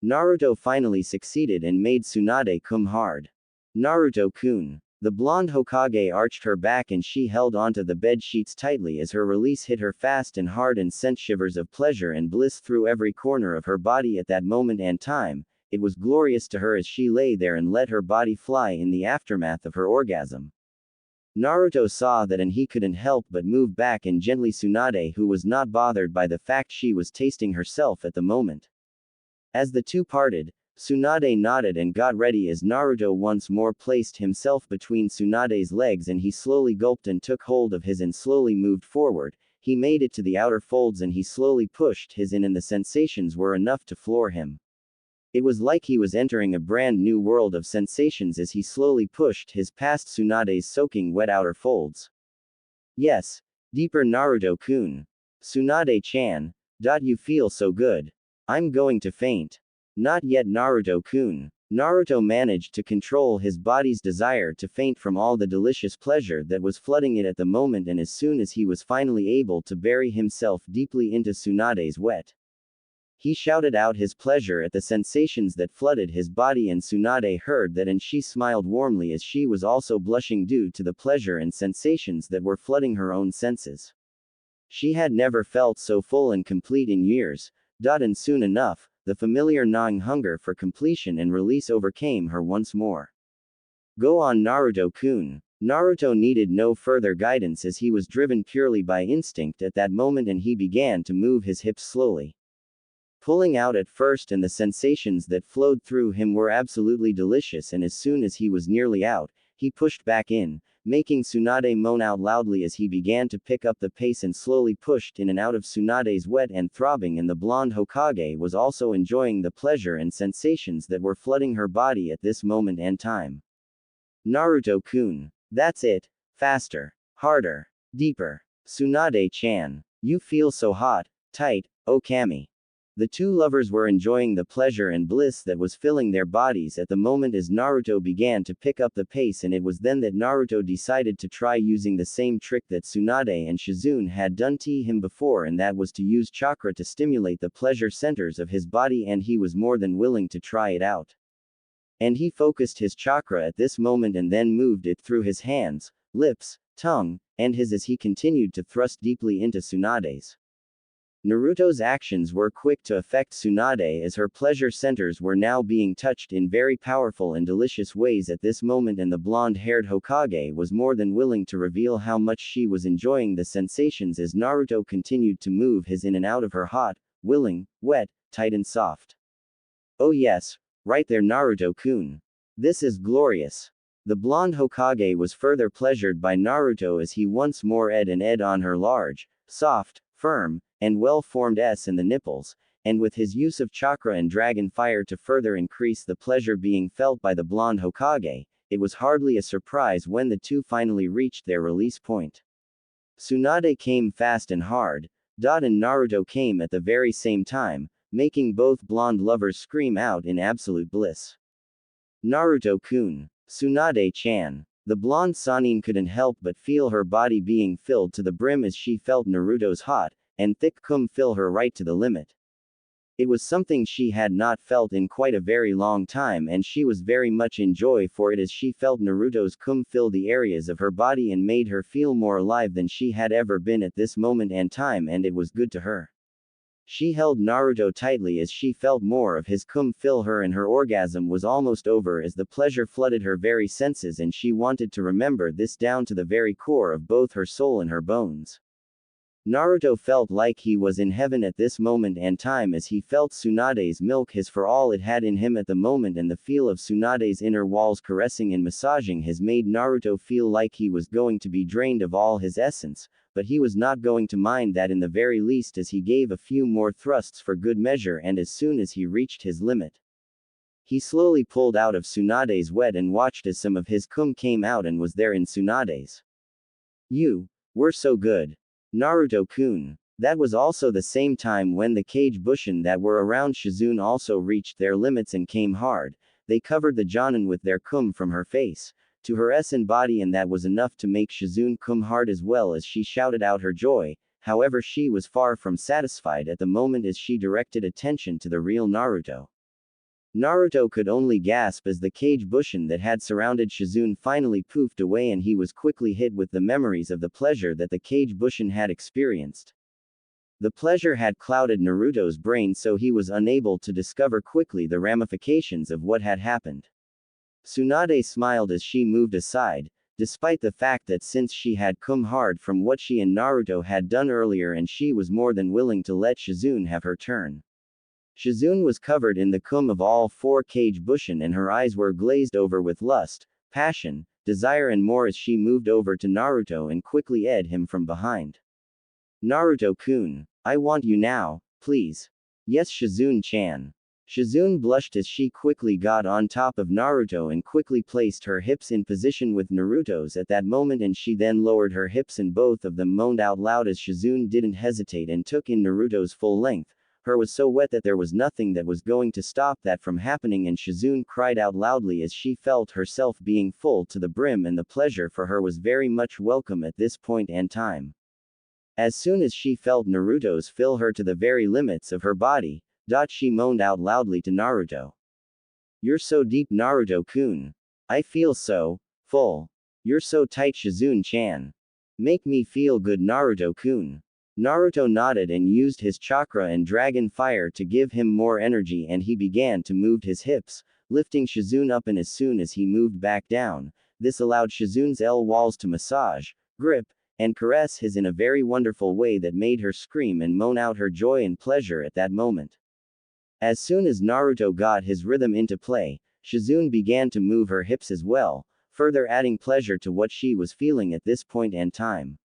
Naruto finally succeeded and made Tsunade come hard. Naruto-kun. The blonde Hokage arched her back and she held onto the bed sheets tightly as her release hit her fast and hard and sent shivers of pleasure and bliss through every corner of her body at that moment and time. It was glorious to her as she lay there and let her body fly in the aftermath of her orgasm. Naruto saw that and he couldn't help but move back and gently Tsunade, who was not bothered by the fact she was tasting herself at the moment. As the two parted, Tsunade nodded and got ready as Naruto once more placed himself between Tsunade's legs and he slowly gulped and took hold of his and slowly moved forward. He made it to the outer folds and he slowly pushed his in, and the sensations were enough to floor him. It was like he was entering a brand new world of sensations as he slowly pushed his past Tsunade's soaking wet outer folds. Yes, deeper Naruto-kun. Tsunade-chan. You feel so good. I'm going to faint. Not yet Naruto-kun. Naruto managed to control his body's desire to faint from all the delicious pleasure that was flooding it at the moment, and as soon as he was finally able to bury himself deeply into Tsunade's wet, he shouted out his pleasure at the sensations that flooded his body, and Tsunade heard that and she smiled warmly as she was also blushing due to the pleasure and sensations that were flooding her own senses. She had never felt so full and complete in years. And soon enough, the familiar gnawing hunger for completion and release overcame her once more. Go on Naruto-kun. Naruto needed no further guidance as he was driven purely by instinct at that moment, and he began to move his hips slowly, pulling out at first, and the sensations that flowed through him were absolutely delicious, and as soon as he was nearly out, he pushed back in, making Tsunade moan out loudly as he began to pick up the pace and slowly pushed in and out of Tsunade's wet and throbbing, and the blonde Hokage was also enjoying the pleasure and sensations that were flooding her body at this moment and time. Naruto-kun. That's it. Faster. Harder. Deeper. Tsunade-chan. You feel so hot, tight, oh Kami. The two lovers were enjoying the pleasure and bliss that was filling their bodies at the moment as Naruto began to pick up the pace, and it was then that Naruto decided to try using the same trick that Tsunade and Shizune had done to him before, and that was to use chakra to stimulate the pleasure centers of his body, and he was more than willing to try it out. And he focused his chakra at this moment and then moved it through his hands, lips, tongue, and his as he continued to thrust deeply into Tsunade's Naruto's actions were quick to affect Tsunade as her pleasure centers were now being touched in very powerful and delicious ways at this moment, and the blonde-haired Hokage was more than willing to reveal how much she was enjoying the sensations as Naruto continued to move his in and out of her hot, willing, wet, tight and soft. Oh yes, right there Naruto-kun. This is glorious. The blonde Hokage was further pleasured by Naruto as he once more ed on her large, soft, firm, and well-formed S in the nipples, and with his use of chakra and dragon fire to further increase the pleasure being felt by the blonde Hokage, it was hardly a surprise when the two finally reached their release point. Tsunade came fast and hard, and Naruto came at the very same time, making both blonde lovers scream out in absolute bliss. Naruto-kun. Tsunade-chan. The blonde Sannin couldn't help but feel her body being filled to the brim as she felt Naruto's hot and thick cum fill her right to the limit. It was something she had not felt in quite a very long time, and she was very much in joy for it as she felt Naruto's cum fill the areas of her body and made her feel more alive than she had ever been at this moment and time, and it was good to her. She held Naruto tightly as she felt more of his cum fill her, and her orgasm was almost over as the pleasure flooded her very senses, and she wanted to remember this down to the very core of both her soul and her bones. Naruto felt like he was in heaven at this moment and time as he felt Tsunade's milk his for all it had in him at the moment, and the feel of Tsunade's inner walls caressing and massaging his made Naruto feel like he was going to be drained of all his essence, but he was not going to mind that in the very least as he gave a few more thrusts for good measure, and as soon as he reached his limit, he slowly pulled out of Tsunade's wet and watched as some of his cum came out and was there in Tsunade's. You were so good. Naruto-kun. That was also the same time when the cage bushin that were around Shizune also reached their limits and came hard. They covered the Jonin with their cum from her face to her and body, and that was enough to make Shizune cum hard as well as she shouted out her joy. However, she was far from satisfied at the moment as she directed attention to the real Naruto. Naruto could only gasp as the cage bushin that had surrounded Shizune finally poofed away, and he was quickly hit with the memories of the pleasure that the cage bushin had experienced. The pleasure had clouded Naruto's brain, so he was unable to discover quickly the ramifications of what had happened. Tsunade smiled as she moved aside, despite the fact that since she had come hard from what she and Naruto had done earlier, and she was more than willing to let Shizune have her turn. Shizune was covered in the cum of all four cage bushin, and her eyes were glazed over with lust, passion, desire and more as she moved over to Naruto and quickly ed him from behind. Naruto-kun, I want you now, please. Yes, Shizune-chan. Shizune blushed as she quickly got on top of Naruto and quickly placed her hips in position with Naruto's at that moment, and she then lowered her hips and both of them moaned out loud as Shizune didn't hesitate and took in Naruto's full length. Her was so wet that there was nothing that was going to stop that from happening, and Shizune cried out loudly as she felt herself being full to the brim, and the pleasure for her was very much welcome at this point and time. As soon as she felt Naruto's fill her to the very limits of her body, she moaned out loudly to Naruto. You're so deep, Naruto-kun. I feel so full. You're so tight, Shizune-chan. Make me feel good, Naruto-kun. Naruto nodded and used his chakra and dragon fire to give him more energy, and he began to move his hips, lifting Shizune up, and as soon as he moved back down, this allowed Shizune's L walls to massage, grip, and caress his in a very wonderful way that made her scream and moan out her joy and pleasure at that moment. As soon as Naruto got his rhythm into play, Shizune began to move her hips as well, further adding pleasure to what she was feeling at this point and time.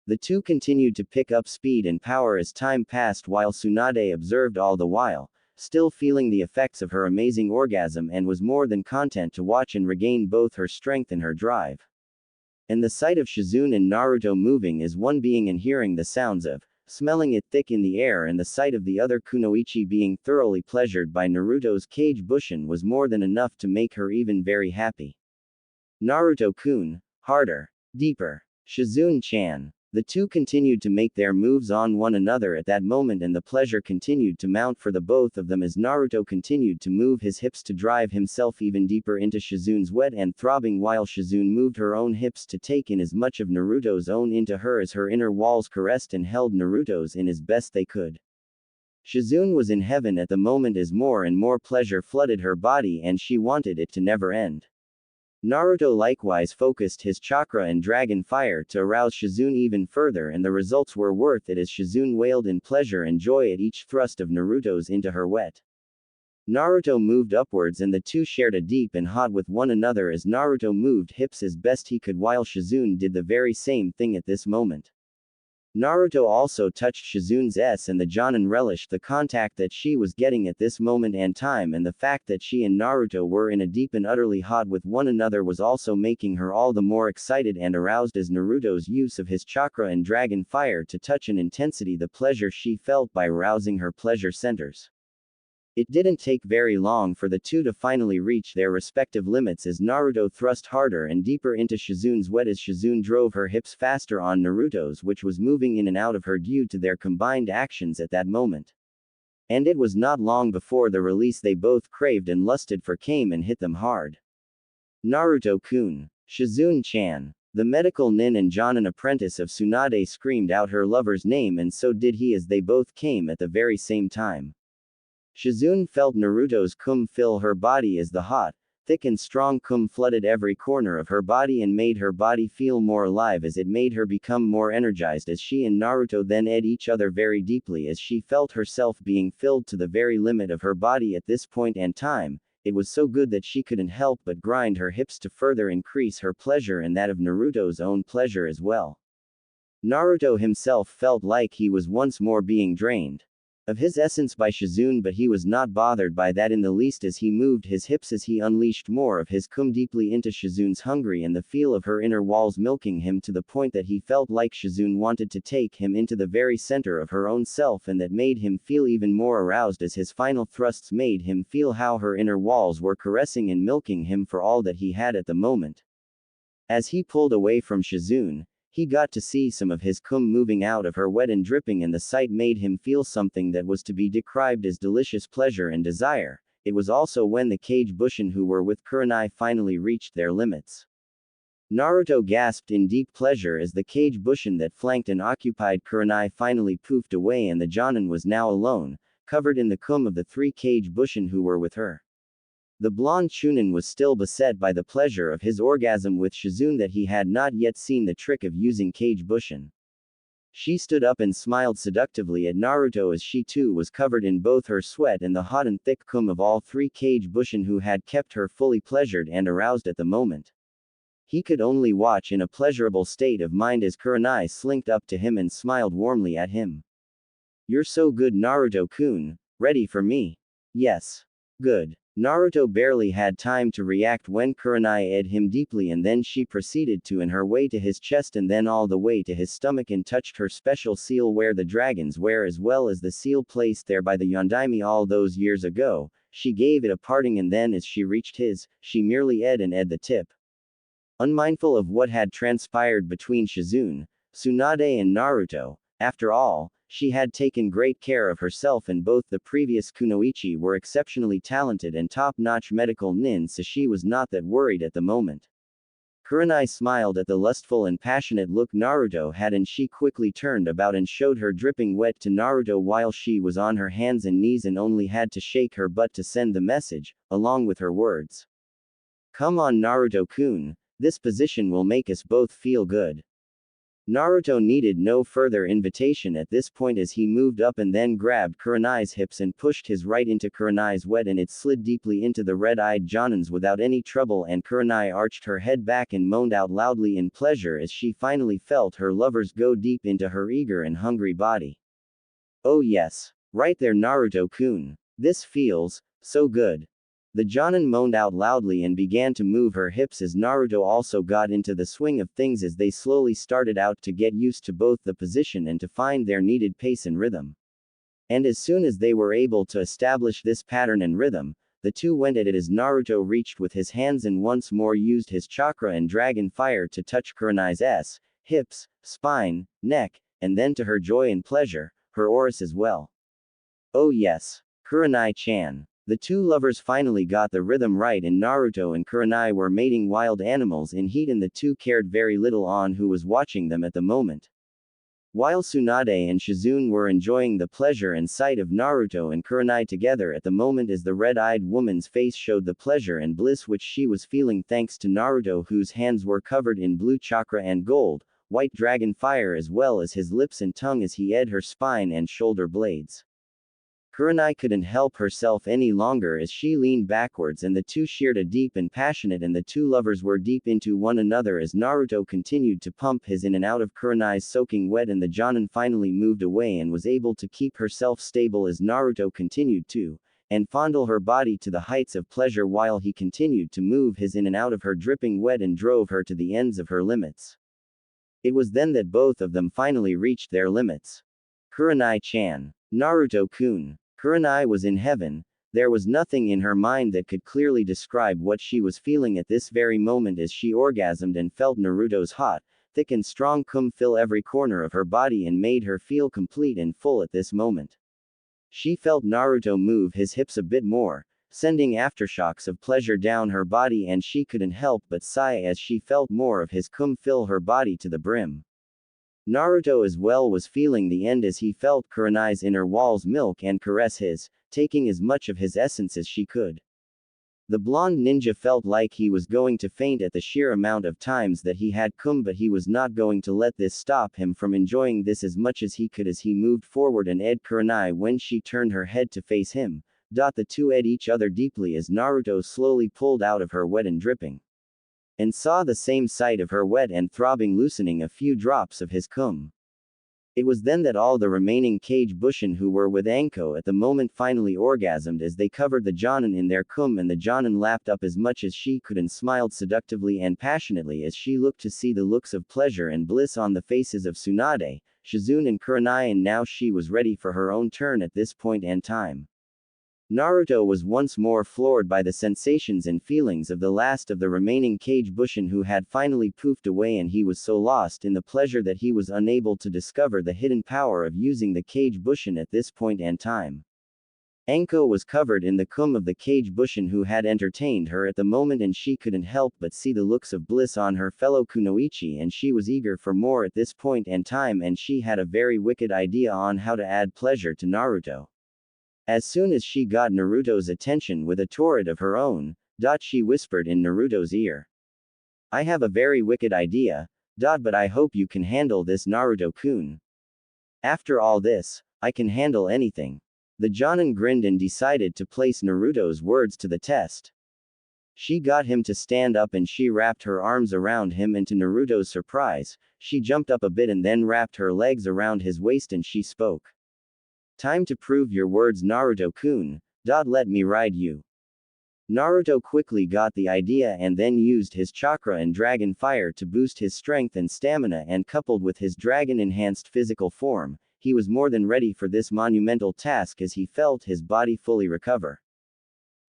The two continued to pick up speed and power as time passed, while Tsunade observed all the while, still feeling the effects of her amazing orgasm, and was more than content to watch and regain both her strength and her drive. And the sight of Shizune and Naruto moving as one being and hearing the sounds of smelling it thick in the air, and the sight of the other kunoichi being thoroughly pleasured by Naruto's cage bushin was more than enough to make her even very happy. Naruto-kun, harder, deeper. Shizune-chan. The two continued to make their moves on one another at that moment, and the pleasure continued to mount for the both of them as Naruto continued to move his hips to drive himself even deeper into Shizune's wet and throbbing, while Shizune moved her own hips to take in as much of Naruto's own into her as her inner walls caressed and held Naruto's in as best they could. Shizune was in heaven at the moment as more and more pleasure flooded her body and she wanted it to never end. Naruto likewise focused his chakra and dragon fire to arouse Shizune even further, and the results were worth it as Shizune wailed in pleasure and joy at each thrust of Naruto's into her wet. Naruto moved upwards and the two shared a deep and hot with one another as Naruto moved hips as best he could while Shizune did the very same thing at this moment. Naruto also touched Shizune's S, and the Jonin relished the contact that she was getting at this moment and time, and the fact that she and Naruto were in a deep and utterly hot with one another was also making her all the more excited and aroused as Naruto's use of his chakra and dragon fire to touch an intensity the pleasure she felt by rousing her pleasure centers. It didn't take very long for the two to finally reach their respective limits as Naruto thrust harder and deeper into Shizune's wet as Shizune drove her hips faster on Naruto's, which was moving in and out of her due to their combined actions at that moment. And it was not long before the release they both craved and lusted for came and hit them hard. Naruto-kun. Shizune-chan. The medical nin and Jonin apprentice of Tsunade screamed out her lover's name, and so did he as they both came at the very same time. Shizune felt Naruto's cum fill her body as the hot, thick and strong cum flooded every corner of her body and made her body feel more alive as it made her become more energized as she and Naruto then ed each other very deeply as she felt herself being filled to the very limit of her body at this point and time. It was so good that she couldn't help but grind her hips to further increase her pleasure and that of Naruto's own pleasure as well. Naruto himself felt like he was once more being drained of his essence by Shizune, but he was not bothered by that in the least as he moved his hips as he unleashed more of his cum deeply into Shizune's hungry and the feel of her inner walls milking him to the point that he felt like Shizune wanted to take him into the very center of her own self, and that made him feel even more aroused as his final thrusts made him feel how her inner walls were caressing and milking him for all that he had at the moment. As he pulled away from Shizune, he got to see some of his cum moving out of her wet and dripping, and the sight made him feel something that was to be described as delicious pleasure and desire. It was also when the Kage Bushin who were with Kurenai finally reached their limits. Naruto gasped in deep pleasure as the Kage Bushin that flanked and occupied Kurenai finally poofed away and the Jonin was now alone, covered in the cum of the three Kage Bushin who were with her. The blonde Chunin was still beset by the pleasure of his orgasm with Shizune that he had not yet seen the trick of using Kage Bushin. She stood up and smiled seductively at Naruto as she too was covered in both her sweat and the hot and thick cum of all three Kage Bushin who had kept her fully pleasured and aroused at the moment. He could only watch in a pleasurable state of mind as Kurenai slinked up to him and smiled warmly at him. "You're so good, Naruto-kun. Ready for me?" "Yes." "Good." Naruto barely had time to react when Kurenai ed him deeply, and then she proceeded to in her way to his chest and then all the way to his stomach and touched her special seal where the dragons wear, as well as the seal placed there by the Yondaime all those years ago. She gave it a parting, and then as she reached his, she merely ed the tip. Unmindful of what had transpired between Shizune, Tsunade and Naruto, after all, she had taken great care of herself, and both the previous kunoichi were exceptionally talented and top-notch medical nin, so she was not that worried at the moment. Kurenai smiled at the lustful and passionate look Naruto had, and she quickly turned about and showed her dripping wet to Naruto while she was on her hands and knees and only had to shake her butt to send the message, along with her words. "Come on, Naruto-kun, this position will make us both feel good." Naruto needed no further invitation at this point as he moved up and then grabbed Kurenai's hips and pushed his right into Kurenai's wet, and it slid deeply into the red-eyed Jonins without any trouble, and Kurenai arched her head back and moaned out loudly in pleasure as she finally felt her lovers go deep into her eager and hungry body. "Oh yes. Right there, Naruto-kun. This feels so good." The Jonin moaned out loudly and began to move her hips as Naruto also got into the swing of things as they slowly started out to get used to both the position and to find their needed pace and rhythm. And as soon as they were able to establish this pattern and rhythm, the two went at it as Naruto reached with his hands and once more used his chakra and dragon fire to touch Kurenai's S, hips, spine, neck, and then to her joy and pleasure, her oris as well. Oh yes. Kurenai-chan. The two lovers finally got the rhythm right, and Naruto and Kurenai were mating wild animals in heat, and the two cared very little on who was watching them at the moment. While Tsunade and Shizune were enjoying the pleasure and sight of Naruto and Kurenai together at the moment, as the red-eyed woman's face showed the pleasure and bliss which she was feeling thanks to Naruto, whose hands were covered in blue chakra and gold, white dragon fire, as well as his lips and tongue as he ate her spine and shoulder blades. Kurenai couldn't help herself any longer as she leaned backwards, and the two shared a deep and passionate, and the two lovers were deep into one another as Naruto continued to pump his in and out of Kurenai's soaking wet, and the Jonin finally moved away and was able to keep herself stable as Naruto continued to and fondle her body to the heights of pleasure while he continued to move his in and out of her dripping wet and drove her to the ends of her limits. It was then that both of them finally reached their limits. Kurenai-chan. Naruto-kun. Kurenai was in heaven. There was nothing in her mind that could clearly describe what she was feeling at this very moment as she orgasmed and felt Naruto's hot, thick and strong cum fill every corner of her body and made her feel complete and full at this moment. She felt Naruto move his hips a bit more, sending aftershocks of pleasure down her body, and she couldn't help but sigh as she felt more of his cum fill her body to the brim. Naruto as well was feeling the end as he felt Kurenai's inner walls milk and caress his, taking as much of his essence as she could. The blonde ninja felt like he was going to faint at the sheer amount of times that he had cum, but he was not going to let this stop him from enjoying this as much as he could as he moved forward and ed Kurenai when she turned her head to face him. The two ed each other deeply as Naruto slowly pulled out of her wet and dripping, and saw the same sight of her wet and throbbing, loosening a few drops of his cum. It was then that all the remaining Kage Bushin who were with Anko at the moment finally orgasmed as they covered the Jonin in their cum, and the Jonin lapped up as much as she could and smiled seductively and passionately as she looked to see the looks of pleasure and bliss on the faces of Tsunade, Shizune and Kurenai, and now she was ready for her own turn at this point and time. Naruto was once more floored by the sensations and feelings of the last of the remaining Kage Bushin who had finally poofed away, and he was so lost in the pleasure that he was unable to discover the hidden power of using the Kage Bushin at this point and time. Anko was covered in the cum of the Kage Bushin who had entertained her at the moment, and she couldn't help but see the looks of bliss on her fellow kunoichi, and she was eager for more at this point and time, and she had a very wicked idea on how to add pleasure to Naruto. As soon as she got Naruto's attention with a torrent of her own, she whispered in Naruto's ear. I have a very wicked idea, but I hope you can handle this, Naruto-kun. After all this, I can handle anything. The Jonin grinned and decided to place Naruto's words to the test. She got him to stand up and she wrapped her arms around him, and to Naruto's surprise, she jumped up a bit and then wrapped her legs around his waist and she spoke. Time to prove your words, Naruto-kun. Let me ride you. Naruto quickly got the idea and then used his chakra and dragon fire to boost his strength and stamina, and coupled with his dragon-enhanced physical form, he was more than ready for this monumental task as he felt his body fully recover.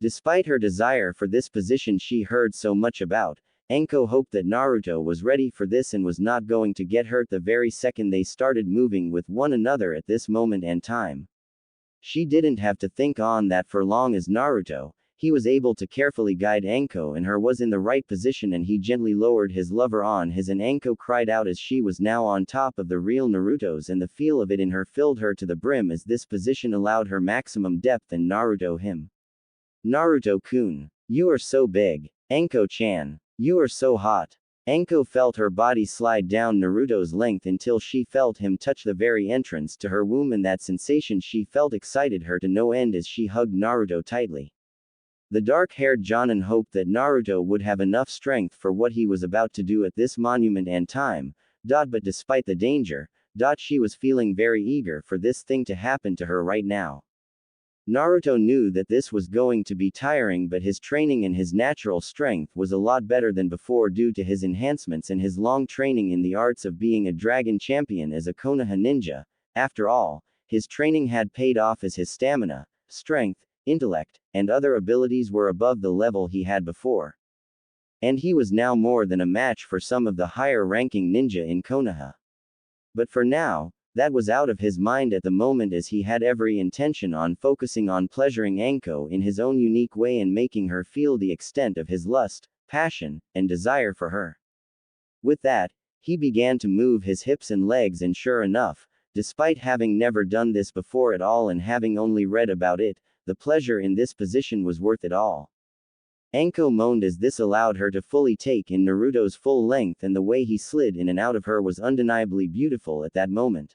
Despite her desire for this position she heard so much about, Anko hoped that Naruto was ready for this and was not going to get hurt the very second they started moving with one another at this moment and time. She didn't have to think on that for long as Naruto, he was able to carefully guide Anko and her was in the right position, and he gently lowered his lover on his, and Anko cried out as she was now on top of the real Naruto's, and the feel of it in her filled her to the brim as this position allowed her maximum depth and Naruto him. Naruto-kun. You are so big. Anko-chan. You are so hot. Anko felt her body slide down Naruto's length until she felt him touch the very entrance to her womb, and that sensation she felt excited her to no end as she hugged Naruto tightly. The dark-haired Jonin hoped that Naruto would have enough strength for what he was about to do at this monument and time, but despite the danger, she was feeling very eager for this thing to happen to her right now. Naruto knew that this was going to be tiring, but his training and his natural strength was a lot better than before due to his enhancements and his long training in the arts of being a dragon champion as a Konoha ninja. After all, his training had paid off as his stamina, strength, intellect, and other abilities were above the level he had before. And he was now more than a match for some of the higher-ranking ninja in Konoha. But for now, that was out of his mind at the moment, as he had every intention on focusing on pleasuring Anko in his own unique way and making her feel the extent of his lust, passion, and desire for her. With that, he began to move his hips and legs, and sure enough, despite having never done this before at all and having only read about it, the pleasure in this position was worth it all. Anko moaned as this allowed her to fully take in Naruto's full length, and the way he slid in and out of her was undeniably beautiful at that moment.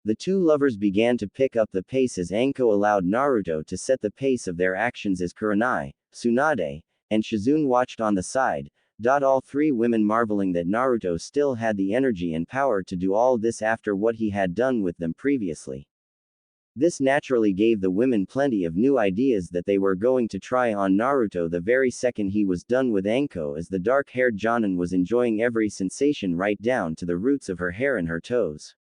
The two lovers began to pick up the pace as Anko allowed Naruto to set the pace of their actions as Kurenai, Tsunade, and Shizune watched on the side, all three women marveling that Naruto still had the energy and power to do all this after what he had done with them previously. This naturally gave the women plenty of new ideas that they were going to try on Naruto the very second he was done with Anko, as the dark-haired Jonin was enjoying every sensation right down to the roots of her hair and her toes.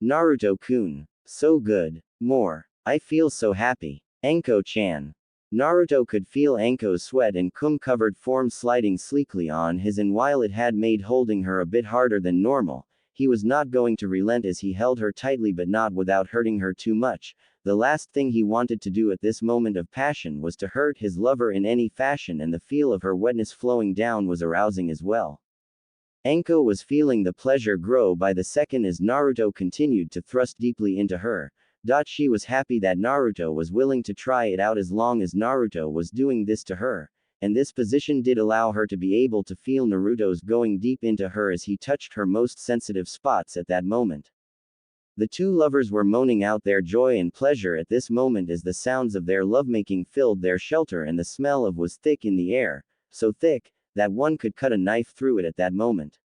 Naruto-kun. So good. More. I feel so happy. Anko-chan. Naruto could feel Anko's sweat and cum-covered form sliding sleekly on his, and while it had made holding her a bit harder than normal, he was not going to relent as he held her tightly but not without hurting her too much. The last thing he wanted to do at this moment of passion was to hurt his lover in any fashion, and the feel of her wetness flowing down was arousing as well. Anko was feeling the pleasure grow by the second as Naruto continued to thrust deeply into her. She was happy that Naruto was willing to try it out as long as Naruto was doing this to her, and this position did allow her to be able to feel Naruto's going deep into her as he touched her most sensitive spots at that moment. The two lovers were moaning out their joy and pleasure at this moment as the sounds of their lovemaking filled their shelter, and the smell of was thick in the air, so thick that one could cut a knife through it at that moment.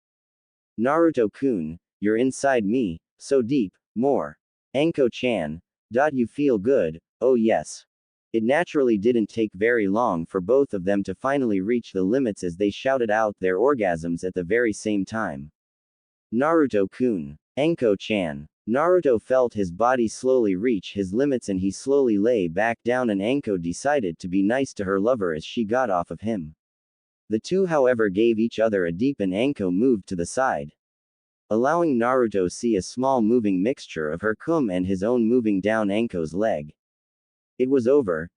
Naruto-kun, you're inside me, so deep. More. Anko-chan. You feel good. Oh yes. It naturally didn't take very long for both of them to finally reach the limits as they shouted out their orgasms at the very same time. Naruto-kun. Anko-chan. Naruto felt his body slowly reach his limits, and he slowly lay back down, and Anko decided to be nice to her lover as she got off of him. The two however gave each other a deep, and Anko moved to the side, allowing Naruto see a small moving mixture of her cum and his own moving down Anko's leg. It was over.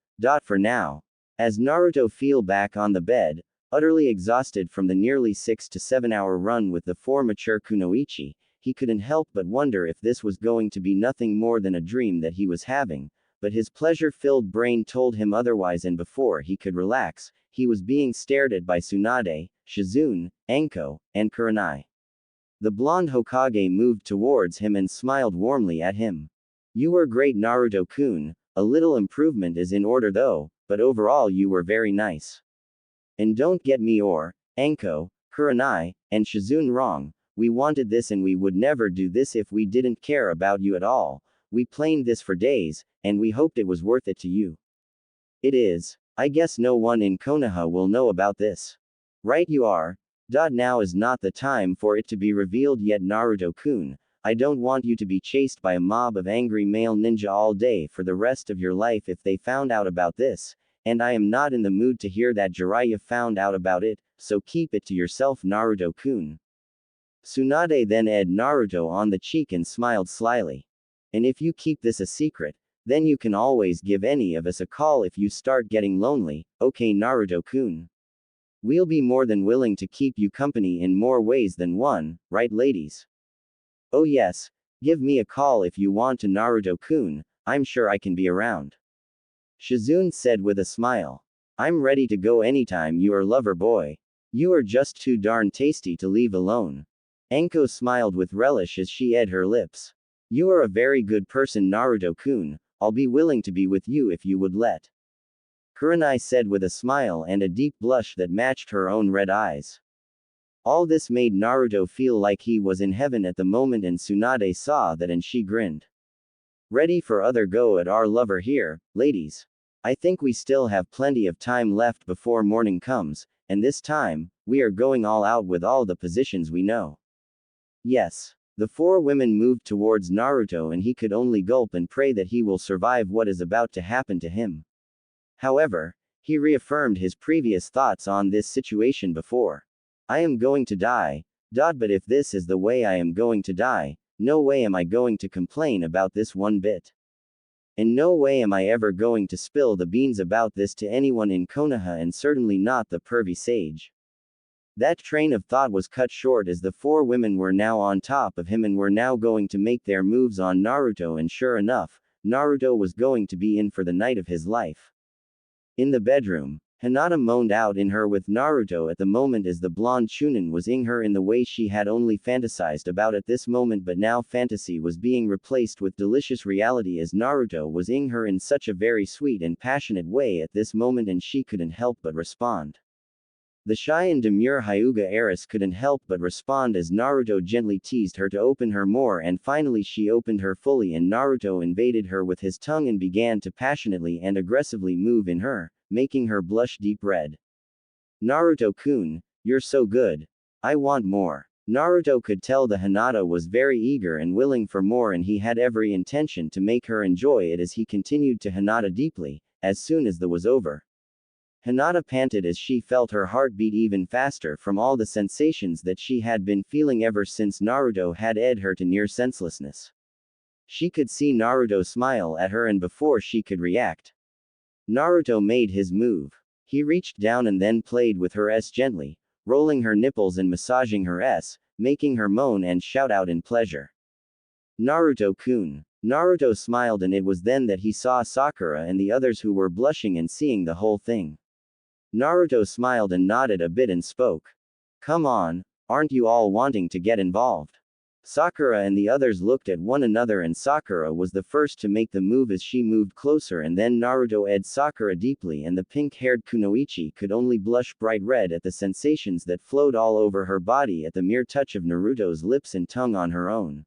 For now. As Naruto fell back on the bed, utterly exhausted from the nearly 6 to 7 hour run with the four mature kunoichi, he couldn't help but wonder if this was going to be nothing more than a dream that he was having, but his pleasure-filled brain told him otherwise, and before he could relax, he was being stared at by Tsunade, Shizune, Anko, and Kurenai. The blonde Hokage moved towards him and smiled warmly at him. You were great, Naruto-kun. A little improvement is in order though, but overall you were very nice. And don't get me or Anko, Kurenai, and Shizune wrong. We wanted this and we would never do this if we didn't care about you at all. We planned this for days, and we hoped it was worth it to you. It is. I guess no one in Konoha will know about this. Right you are. Now is not the time for it to be revealed yet, Naruto-kun. I don't want you to be chased by a mob of angry male ninja all day for the rest of your life if they found out about this, and I am not in the mood to hear that Jiraiya found out about it, so keep it to yourself, Naruto-kun. Tsunade then edged Naruto on the cheek and smiled slyly. And if you keep this a secret, then you can always give any of us a call if you start getting lonely, okay, Naruto-kun? We'll be more than willing to keep you company in more ways than one, right ladies? Oh yes, give me a call if you want to, Naruto-kun, I'm sure I can be around. Shizune said with a smile. I'm ready to go anytime, you are lover boy. You are just too darn tasty to leave alone. Anko smiled with relish as she edged her lips. You are a very good person, Naruto-kun, I'll be willing to be with you if you would let. Kurenai said with a smile and a deep blush that matched her own red eyes. All this made Naruto feel like he was in heaven at the moment, and Tsunade saw that and she grinned. Ready for other go at our lover here, ladies? I think we still have plenty of time left before morning comes, and this time, we are going all out with all the positions we know. Yes. The four women moved towards Naruto, and he could only gulp and pray that he will survive what is about to happen to him. However, He reaffirmed his previous thoughts on this situation before. I am going to die. But if this is the way I am going to die, no way am I going to complain about this one bit. In no way am I ever going to spill the beans about this to anyone in Konoha, and certainly not the pervy sage. That train of thought was cut short as the four women were now on top of him and were now going to make their moves on Naruto, and sure enough, Naruto was going to be in for the night of his life. In the bedroom, Hinata moaned out in her with Naruto at the moment as the blonde Chunin was ing her in the way she had only fantasized about at this moment, but now fantasy was being replaced with delicious reality as Naruto was ing her in such a very sweet and passionate way at this moment, and she couldn't help but respond. The shy and demure Hyuga heiress couldn't help but respond as Naruto gently teased her to open her more, and finally she opened her fully and Naruto invaded her with his tongue and began to passionately and aggressively move in her, making her blush deep red. Naruto-kun, you're so good. I want more. Naruto could tell the Hinata was very eager and willing for more, and he had every intention to make her enjoy it as he continued to Hinata deeply, as soon as the was over. Hinata panted as she felt her heart beat even faster from all the sensations that she had been feeling ever since Naruto had ed her to near senselessness. She could see Naruto smile at her, and before she could react, Naruto made his move. He reached down and then played with her s gently, rolling her nipples and massaging her s, making her moan and shout out in pleasure. Naruto-kun. Naruto smiled, and it was then that he saw Sakura and the others who were blushing and seeing the whole thing. Naruto smiled and nodded a bit and spoke. Come on, aren't you all wanting to get involved? Sakura and the others looked at one another, and Sakura was the first to make the move as she moved closer, and then Naruto ed Sakura deeply, and the pink-haired Kunoichi could only blush bright red at the sensations that flowed all over her body at the mere touch of Naruto's lips and tongue on her own.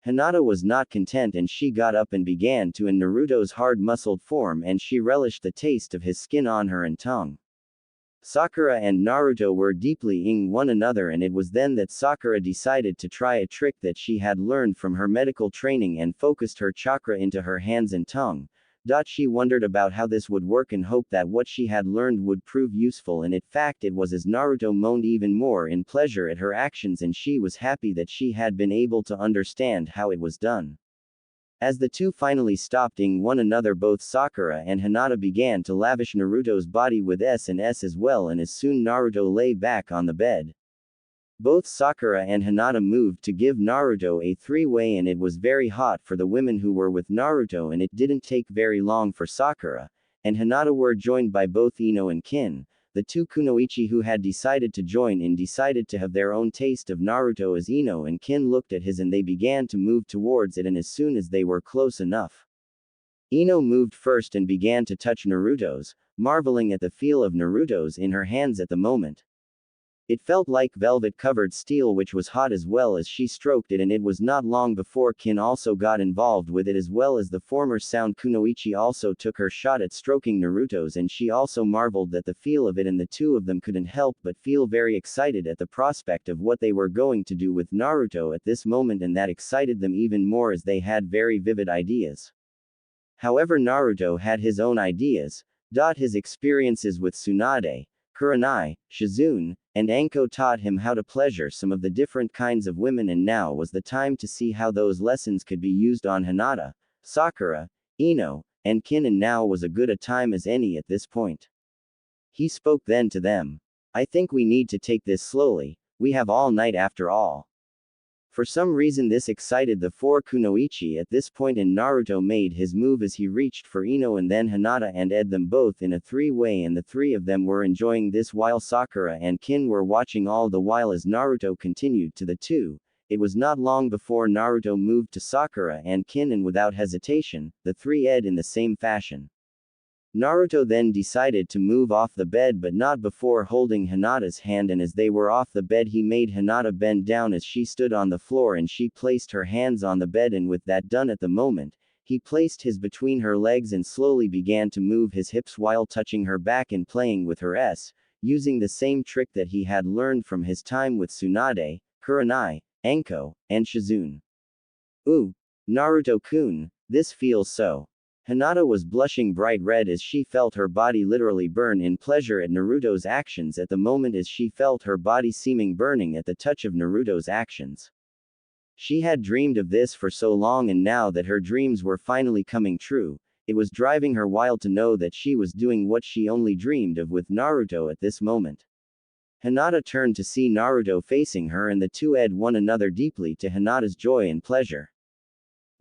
Hinata was not content, and she got up and began to in Naruto's hard-muscled form, and she relished the taste of his skin on her and tongue. Sakura and Naruto were deeply ing one another, and it was then that Sakura decided to try a trick that she had learned from her medical training and focused her chakra into her hands and tongue. She wondered about how this would work and hoped that what she had learned would prove useful, and in fact it was, as Naruto moaned even more in pleasure at her actions, and she was happy that she had been able to understand how it was done. As the two finally stopped ing one another, both Sakura and Hinata began to lavish Naruto's body with S and S as well, and as soon Naruto lay back on the bed, both Sakura and Hinata moved to give Naruto a three-way, and it was very hot for the women who were with Naruto, and it didn't take very long for Sakura and Hinata were joined by both Ino and Kin. The two Kunoichi who had decided to join in decided to have their own taste of Naruto as Ino and Kin looked at his, and they began to move towards it, and as soon as they were close enough, Ino moved first and began to touch Naruto's, marveling at the feel of Naruto's in her hands at the moment. It felt like velvet-covered steel, which was hot as well as she stroked it, and it was not long before Kin also got involved with it, as well as the former sound Kunoichi also took her shot at stroking Naruto's, and she also marveled at the feel of it, and the two of them couldn't help but feel very excited at the prospect of what they were going to do with Naruto at this moment, and that excited them even more as they had very vivid ideas. However, Naruto had his own ideas. His experiences with Tsunade, Kurenai, Shizune, and Anko taught him how to pleasure some of the different kinds of women, and now was the time to see how those lessons could be used on Hinata, Sakura, Ino, and Kin, and now was a good a time as any at this point. He spoke then to them. I think we need to take this slowly, we have all night after all. For some reason this excited the four Kunoichi at this point, and Naruto made his move as he reached for Ino and then Hinata and ed them both in a three-way, and the three of them were enjoying this while Sakura and Kin were watching all the while as Naruto continued to the two. It was not long before Naruto moved to Sakura and Kin, and without hesitation, the three ed in the same fashion. Naruto then decided to move off the bed, but not before holding Hinata's hand, and as they were off the bed he made Hinata bend down as she stood on the floor, and she placed her hands on the bed, and with that done at the moment, he placed his between her legs and slowly began to move his hips while touching her back and playing with her s, using the same trick that he had learned from his time with Tsunade, Kurenai, Anko, and Shizune. Ooh, Naruto-kun, this feels so. Hinata was blushing bright red as she felt her body literally burn in pleasure at Naruto's actions at the moment as she felt her body seeming burning at the touch of Naruto's actions. She had dreamed of this for so long, and now that her dreams were finally coming true, it was driving her wild to know that she was doing what she only dreamed of with Naruto at this moment. Hinata turned to see Naruto facing her, and the two eyed one another deeply to Hinata's joy and pleasure.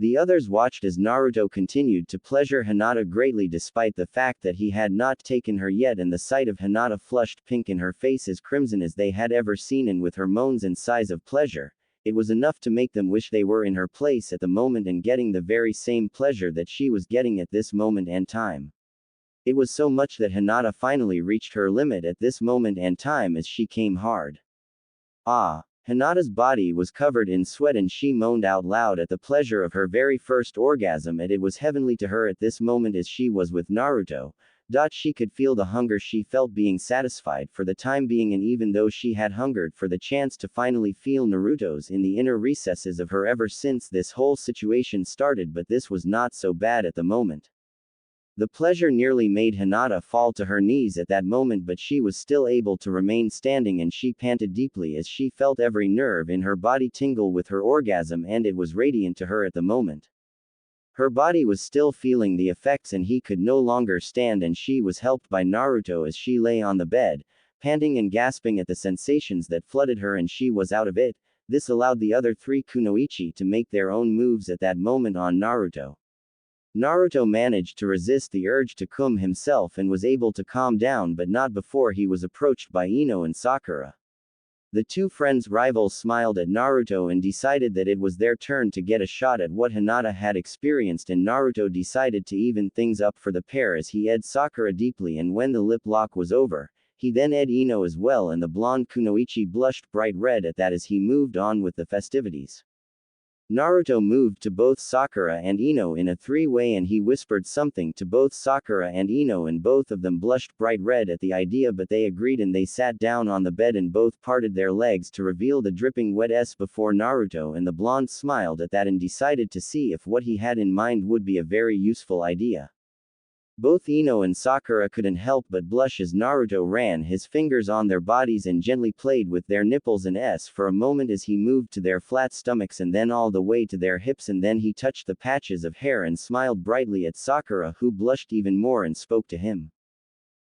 The others watched as Naruto continued to pleasure Hinata greatly despite the fact that he had not taken her yet, and the sight of Hinata flushed pink and her face as crimson as they had ever seen, and with her moans and sighs of pleasure, it was enough to make them wish they were in her place at the moment and getting the very same pleasure that she was getting at this moment and time. It was so much that Hinata finally reached her limit at this moment and time as she came hard. Ah! Hinata's body was covered in sweat and she moaned out loud at the pleasure of her very first orgasm, and it was heavenly to her at this moment as she was with Naruto. She could feel the hunger she felt being satisfied for the time being, and even though she had hungered for the chance to finally feel Naruto's in the inner recesses of her ever since this whole situation started, but this was not so bad at the moment. The pleasure nearly made Hinata fall to her knees at that moment, but she was still able to remain standing, and she panted deeply as she felt every nerve in her body tingle with her orgasm, and it was radiant to her at the moment. Her body was still feeling the effects and he could no longer stand, and she was helped by Naruto as she lay on the bed, panting and gasping at the sensations that flooded her, and she was out of it. This allowed the other three kunoichi to make their own moves at that moment on Naruto. Naruto managed to resist the urge to cum himself and was able to calm down, but not before he was approached by Ino and Sakura. The two friends rivals smiled at Naruto and decided that it was their turn to get a shot at what Hinata had experienced, and Naruto decided to even things up for the pair as he eyed Sakura deeply, and when the lip lock was over, he then eyed Ino as well, and the blonde kunoichi blushed bright red at that as he moved on with the festivities. Naruto moved to both Sakura and Ino in a three-way, and he whispered something to both Sakura and Ino, and both of them blushed bright red at the idea, but they agreed and they sat down on the bed and both parted their legs to reveal the dripping wet S before Naruto, and the blonde smiled at that and decided to see if what he had in mind would be a very useful idea. Both Ino and Sakura couldn't help but blush as Naruto ran his fingers on their bodies and gently played with their nipples and S for a moment as he moved to their flat stomachs and then all the way to their hips, and then he touched the patches of hair and smiled brightly at Sakura, who blushed even more and spoke to him.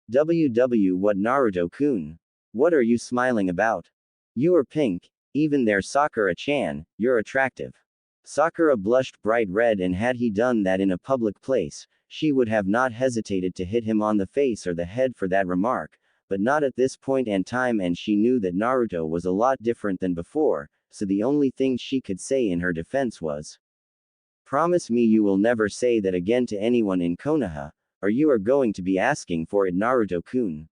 What, Naruto-kun? What are you smiling about? You are pink. Even there, Sakura-chan, you're attractive. Sakura blushed bright red, and had he done that in a public place, she would have not hesitated to hit him on the face or the head for that remark, but not at this point and time, and she knew that Naruto was a lot different than before, so the only thing she could say in her defense was, "Promise me you will never say that again to anyone in Konoha, or you are going to be asking for it, Naruto-kun."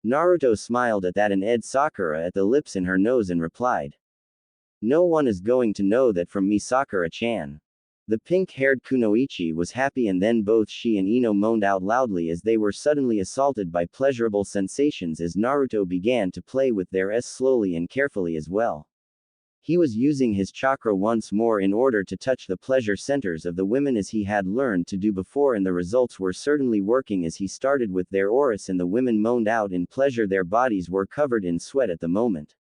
Naruto smiled at that and eyed Sakura at the lips in her nose and replied, "No one is going to know that from me, Sakura-chan." The pink-haired kunoichi was happy, and then both she and Ino moaned out loudly as they were suddenly assaulted by pleasurable sensations as Naruto began to play with their S slowly and carefully as well. He was using his chakra once more in order to touch the pleasure centers of the women as he had learned to do before, and the results were certainly working as he started with their auras and the women moaned out in pleasure. Their bodies were covered in sweat at the moment.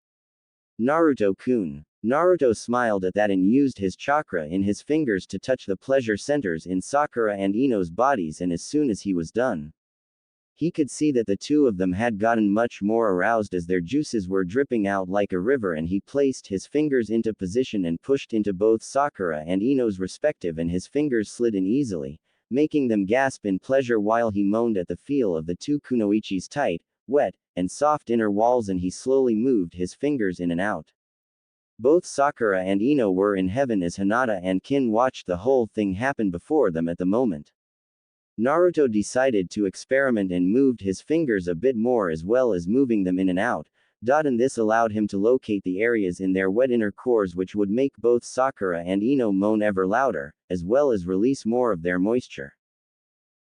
Naruto-kun. Naruto smiled at that and used his chakra in his fingers to touch the pleasure centers in Sakura and Ino's bodies, and as soon as he was done, he could see that the two of them had gotten much more aroused as their juices were dripping out like a river, and he placed his fingers into position and pushed into both Sakura and Ino's respective, and his fingers slid in easily, making them gasp in pleasure while he moaned at the feel of the two kunoichi's tight, wet, and soft inner walls, and he slowly moved his fingers in and out. Both Sakura and Ino were in heaven as Hinata and Kin watched the whole thing happen before them at the moment. Naruto decided to experiment and moved his fingers a bit more as well as moving them in and out, and this allowed him to locate the areas in their wet inner cores which would make both Sakura and Ino moan ever louder, as well as release more of their moisture.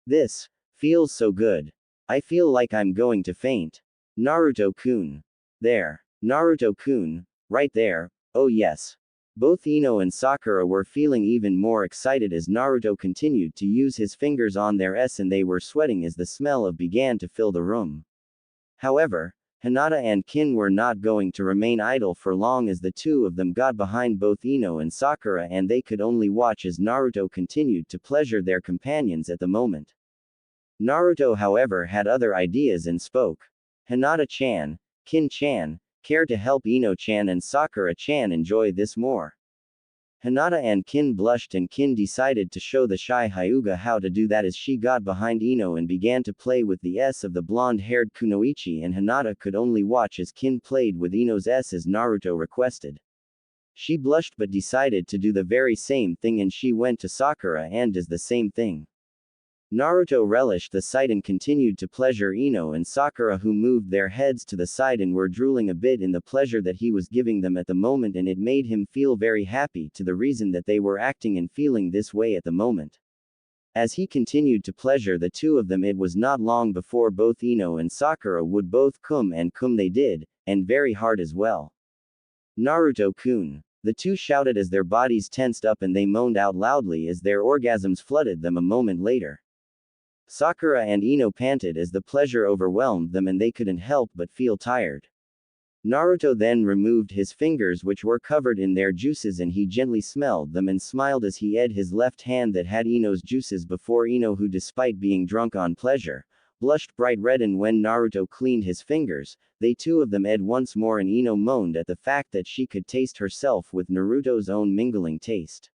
This feels so good. I feel like I'm going to faint. Naruto-kun. There. Naruto-kun. Right there. Oh yes. Both Ino and Sakura were feeling even more excited as Naruto continued to use his fingers on their S, and they were sweating as the smell of began to fill the room. However, Hinata and Kin were not going to remain idle for long as the two of them got behind both Ino and Sakura, and they could only watch as Naruto continued to pleasure their companions at the moment. Naruto, however, had other ideas and spoke. Hinata-chan, Kin-chan, care to help Ino-chan and Sakura-chan enjoy this more? Hinata and Kin blushed, and Kin decided to show the shy Hyuga how to do that as she got behind Ino and began to play with the S of the blonde-haired Kunoichi, and Hinata could only watch as Kin played with Ino's S as Naruto requested. She blushed but decided to do the very same thing, and she went to Sakura and does the same thing. Naruto relished the sight and continued to pleasure Ino and Sakura, who moved their heads to the side and were drooling a bit in the pleasure that he was giving them at the moment, and it made him feel very happy to the reason that they were acting and feeling this way at the moment. As he continued to pleasure the two of them, it was not long before both Ino and Sakura would both come, and come they did, and very hard as well. Naruto-kun. The two shouted as their bodies tensed up and they moaned out loudly as their orgasms flooded them a moment later. Sakura and Ino panted as the pleasure overwhelmed them and they couldn't help but feel tired. Naruto then removed his fingers, which were covered in their juices, and he gently smelled them and smiled as he ed his left hand that had Ino's juices before Ino, who despite being drunk on pleasure, blushed bright red, and when Naruto cleaned his fingers, they two of them ed once more, and Ino moaned at the fact that she could taste herself with Naruto's own mingling taste.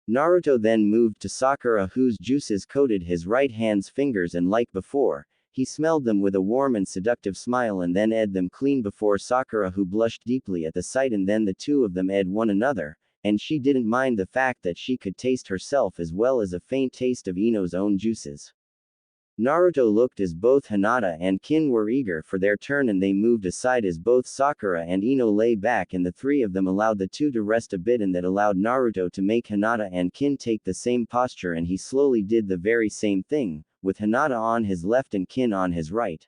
Naruto then moved to Sakura, whose juices coated his right hand's fingers, and like before, he smelled them with a warm and seductive smile and then ed them clean before Sakura, who blushed deeply at the sight, and then the two of them ed one another, and she didn't mind the fact that she could taste herself as well as a faint taste of Ino's own juices. Naruto looked as both Hinata and Kin were eager for their turn, and they moved aside as both Sakura and Ino lay back, and the three of them allowed the two to rest a bit, and that allowed Naruto to make Hinata and Kin take the same posture, and he slowly did the very same thing, with Hinata on his left and Kin on his right.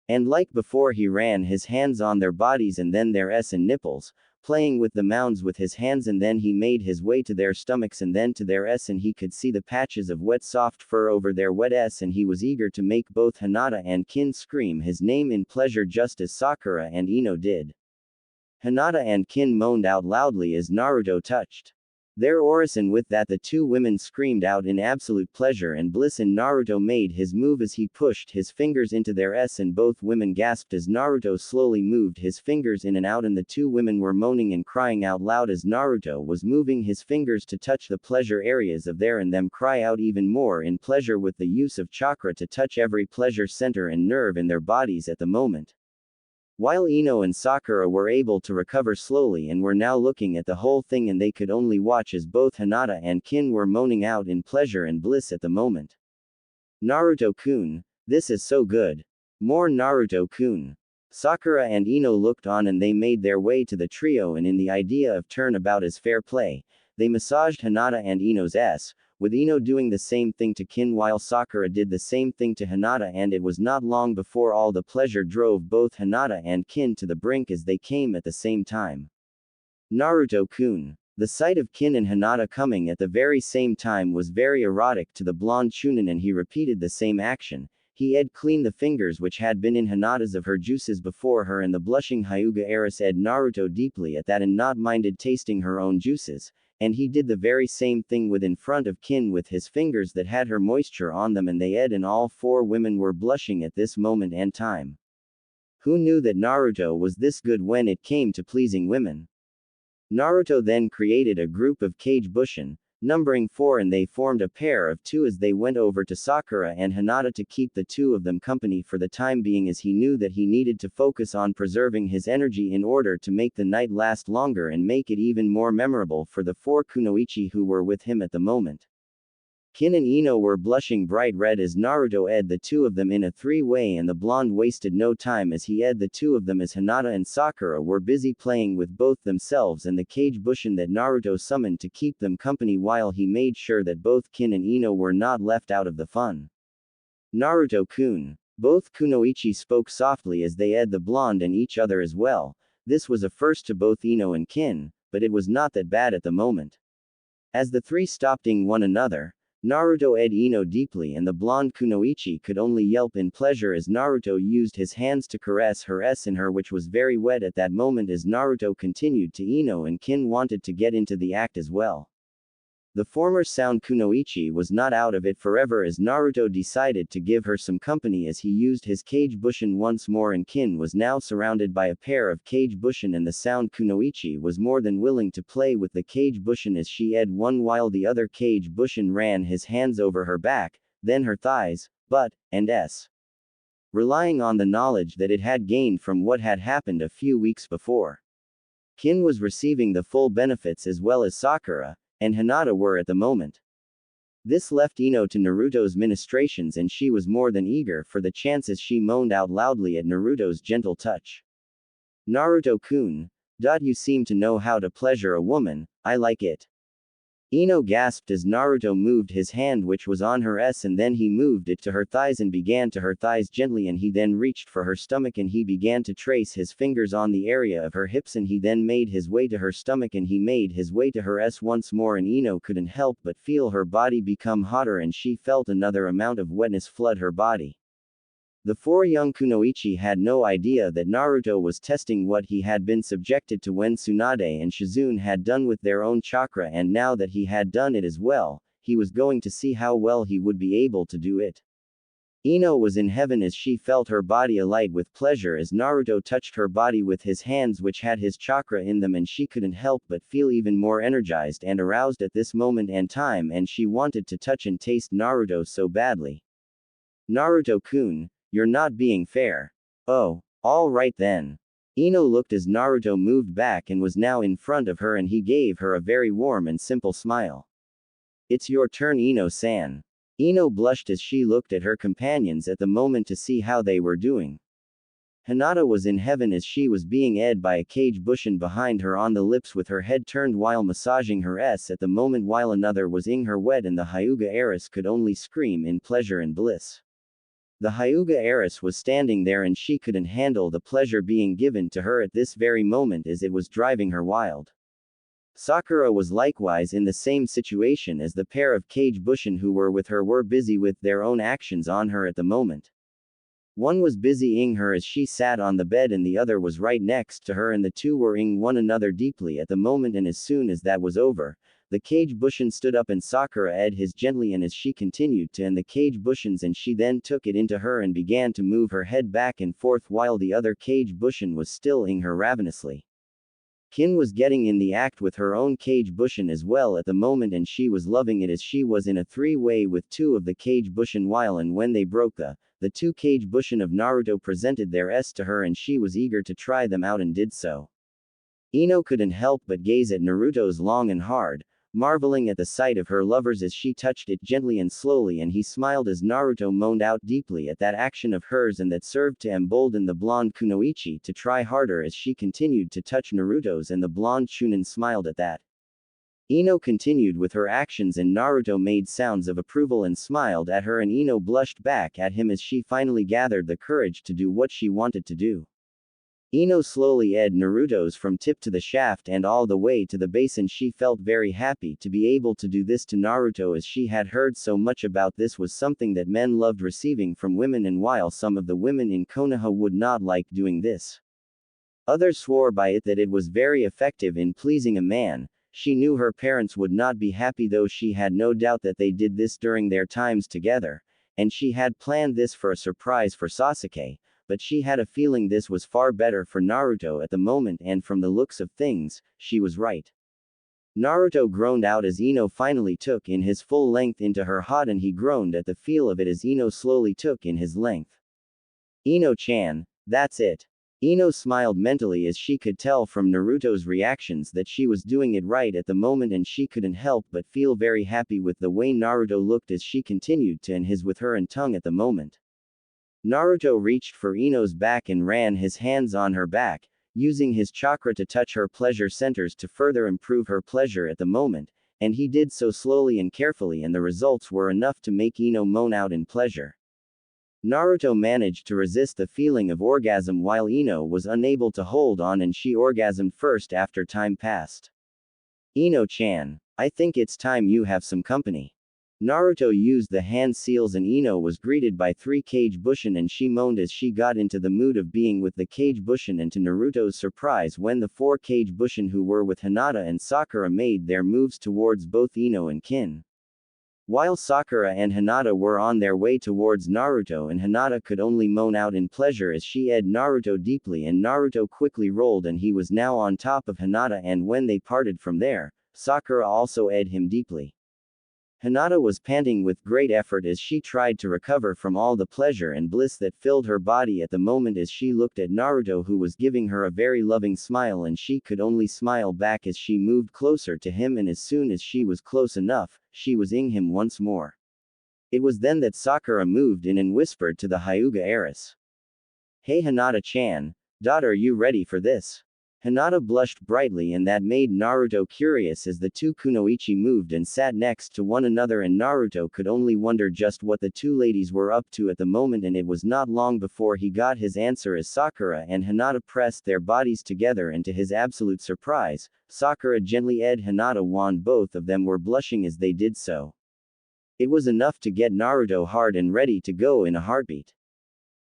And like before, he ran his hands on their bodies and then their S and nipples, playing with the mounds with his hands, and then he made his way to their stomachs and then to their S, and he could see the patches of wet soft fur over their wet S, and he was eager to make both Hinata and Kin scream his name in pleasure just as Sakura and Ino did. Hinata and Kin moaned out loudly as Naruto touched their oris, and with that the two women screamed out in absolute pleasure and bliss, and Naruto made his move as he pushed his fingers into their S, and both women gasped as Naruto slowly moved his fingers in and out, and the two women were moaning and crying out loud as Naruto was moving his fingers to touch the pleasure areas of their and them cry out even more in pleasure with the use of chakra to touch every pleasure center and nerve in their bodies at the moment. While Ino and Sakura were able to recover slowly and were now looking at the whole thing, and they could only watch as both Hinata and Kin were moaning out in pleasure and bliss at the moment. Naruto-kun, this is so good. More Naruto-kun. Sakura and Ino looked on, and they made their way to the trio, and in the idea of turnabout as fair play, they massaged Hinata and Ino's S, with Ino doing the same thing to Kin while Sakura did the same thing to Hinata, and it was not long before all the pleasure drove both Hinata and Kin to the brink as they came at the same time. Naruto-kun. The sight of Kin and Hinata coming at the very same time was very erotic to the blonde chunin, and he repeated the same action. He ed clean the fingers which had been in Hinata's of her juices before her, and the blushing Hyuga heiress ed Naruto deeply at that and not minded tasting her own juices, and he did the very same thing with in front of Kin with his fingers that had her moisture on them, and they ed, and all four women were blushing at this moment and time. Who knew that Naruto was this good when it came to pleasing women? Naruto then created a group of Kage Bushin, numbering 4, and they formed a pair of 2 as they went over to Sakura and Hinata to keep the two of them company for the time being, as he knew that he needed to focus on preserving his energy in order to make the night last longer and make it even more memorable for the 4 kunoichi who were with him at the moment. Kin and Ino were blushing bright red as Naruto ed the two of them in a three-way, and the blonde wasted no time as he ed the two of them as Hinata and Sakura were busy playing with both themselves and the Kage Bushin that Naruto summoned to keep them company, while he made sure that both Kin and Ino were not left out of the fun. Naruto-kun. Both kunoichi spoke softly as they ed the blonde and each other as well. This was a first to both Ino and Kin, but it was not that bad at the moment. As the three stopped ing one another, Naruto eyed Ino deeply and the blonde Kunoichi could only yelp in pleasure as Naruto used his hands to caress her s in her, which was very wet at that moment as Naruto continued to Ino and Kin wanted to get into the act as well. The former sound Kunoichi was not out of it forever as Naruto decided to give her some company as he used his Kage Bushin once more, and Kin was now surrounded by a pair of Kage Bushin and the sound Kunoichi was more than willing to play with the Kage Bushin as she ed one while the other Kage Bushin ran his hands over her back, then her thighs, butt, and s. Relying on the knowledge that it had gained from what had happened a few weeks before. Kin was receiving the full benefits as well as Sakura and Hinata were at the moment. This left Ino to Naruto's ministrations and she was more than eager for the chance as she moaned out loudly at Naruto's gentle touch. Naruto-kun, you seem to know how to pleasure a woman, I like it. Ino gasped as Naruto moved his hand which was on her s and then he moved it to her thighs and began to her thighs gently and he then reached for her stomach and he began to trace his fingers on the area of her hips and he then made his way to her stomach and he made his way to her s once more and Ino couldn't help but feel her body become hotter and she felt another amount of wetness flood her body. The four young Kunoichi had no idea that Naruto was testing what he had been subjected to when Tsunade and Shizune had done with their own chakra, and now that he had done it as well, he was going to see how well he would be able to do it. Ino was in heaven as she felt her body alight with pleasure as Naruto touched her body with his hands which had his chakra in them, and she couldn't help but feel even more energized and aroused at this moment and time, and she wanted to touch and taste Naruto so badly. Naruto-kun, you're not being fair. Oh, all right then. Ino looked as Naruto moved back and was now in front of her and he gave her a very warm and simple smile. It's your turn, Ino-san. Ino blushed as she looked at her companions at the moment to see how they were doing. Hinata was in heaven as she was being ed by a Kage Bushin behind her on the lips with her head turned while massaging her s at the moment while another was ing her wet and the Hyuga heiress could only scream in pleasure and bliss. The Hyuga heiress was standing there and she couldn't handle the pleasure being given to her at this very moment as it was driving her wild. Sakura was likewise in the same situation as the pair of Kage Bushin who were with her were busy with their own actions on her at the moment. One was busy-ing her as she sat on the bed and the other was right next to her and the two were ing one another deeply at the moment, and as soon as that was over, the Kage Bushin stood up and Sakura ed his gently and as she continued to end the Kage Bushins and she then took it into her and began to move her head back and forth while the other Kage Bushin was still ing her ravenously. Kin was getting in the act with her own Kage Bushin as well at the moment and she was loving it as she was in a three-way with two of the Kage Bushin while and when they broke the two Kage Bushin of Naruto presented their s to her and she was eager to try them out and did so. Ino couldn't help but gaze at Naruto's long and hard, marveling at the sight of her lovers as she touched it gently and slowly, and he smiled as Naruto moaned out deeply at that action of hers and that served to embolden the blonde Kunoichi to try harder as she continued to touch Naruto's, and the blonde Chunin smiled at that. Ino continued with her actions and Naruto made sounds of approval and smiled at her and Ino blushed back at him as she finally gathered the courage to do what she wanted to do. Ino slowly ed Naruto's from tip to the shaft and all the way to the base, and she felt very happy to be able to do this to Naruto as she had heard so much about this was something that men loved receiving from women, and while some of the women in Konoha would not like doing this, others swore by it that it was very effective in pleasing a man. She knew her parents would not be happy, though she had no doubt that they did this during their times together, and she had planned this for a surprise for Sasuke. But she had a feeling this was far better for Naruto at the moment, and from the looks of things, she was right. Naruto groaned out as Ino finally took in his full length into her hot, and he groaned at the feel of it as Ino slowly took in his length. Ino-chan, that's it. Ino smiled mentally as she could tell from Naruto's reactions that she was doing it right at the moment, and she couldn't help but feel very happy with the way Naruto looked as she continued to end his with her and tongue at the moment. Naruto reached for Ino's back and ran his hands on her back, using his chakra to touch her pleasure centers to further improve her pleasure at the moment, and he did so slowly and carefully, and the results were enough to make Ino moan out in pleasure. Naruto managed to resist the feeling of orgasm while Ino was unable to hold on, and she orgasmed first after time passed. Ino-chan, I think it's time you have some company. Naruto used the hand seals and Ino was greeted by 3 Kage Bushin and she moaned as she got into the mood of being with the Kage Bushin, and to Naruto's surprise when the 4 Kage Bushin who were with Hinata and Sakura made their moves towards both Ino and Kin. While Sakura and Hinata were on their way towards Naruto, and Hinata could only moan out in pleasure as she ed Naruto deeply, and Naruto quickly rolled and he was now on top of Hinata, and when they parted from there, Sakura also ed him deeply. Hinata was panting with great effort as she tried to recover from all the pleasure and bliss that filled her body at the moment as she looked at Naruto, who was giving her a very loving smile, and she could only smile back as she moved closer to him, and as soon as she was close enough, she was ing him once more. It was then that Sakura moved in and whispered to the Hyuga heiress. "Hey Hinata-chan, are you ready for this?" Hinata blushed brightly, and that made Naruto curious as the 2 kunoichi moved and sat next to one another, and Naruto could only wonder just what the 2 ladies were up to at the moment, and it was not long before he got his answer as Sakura and Hinata pressed their bodies together, and to his absolute surprise, Sakura gently ed Hinata while both of them were blushing as they did so. It was enough to get Naruto hard and ready to go in a heartbeat.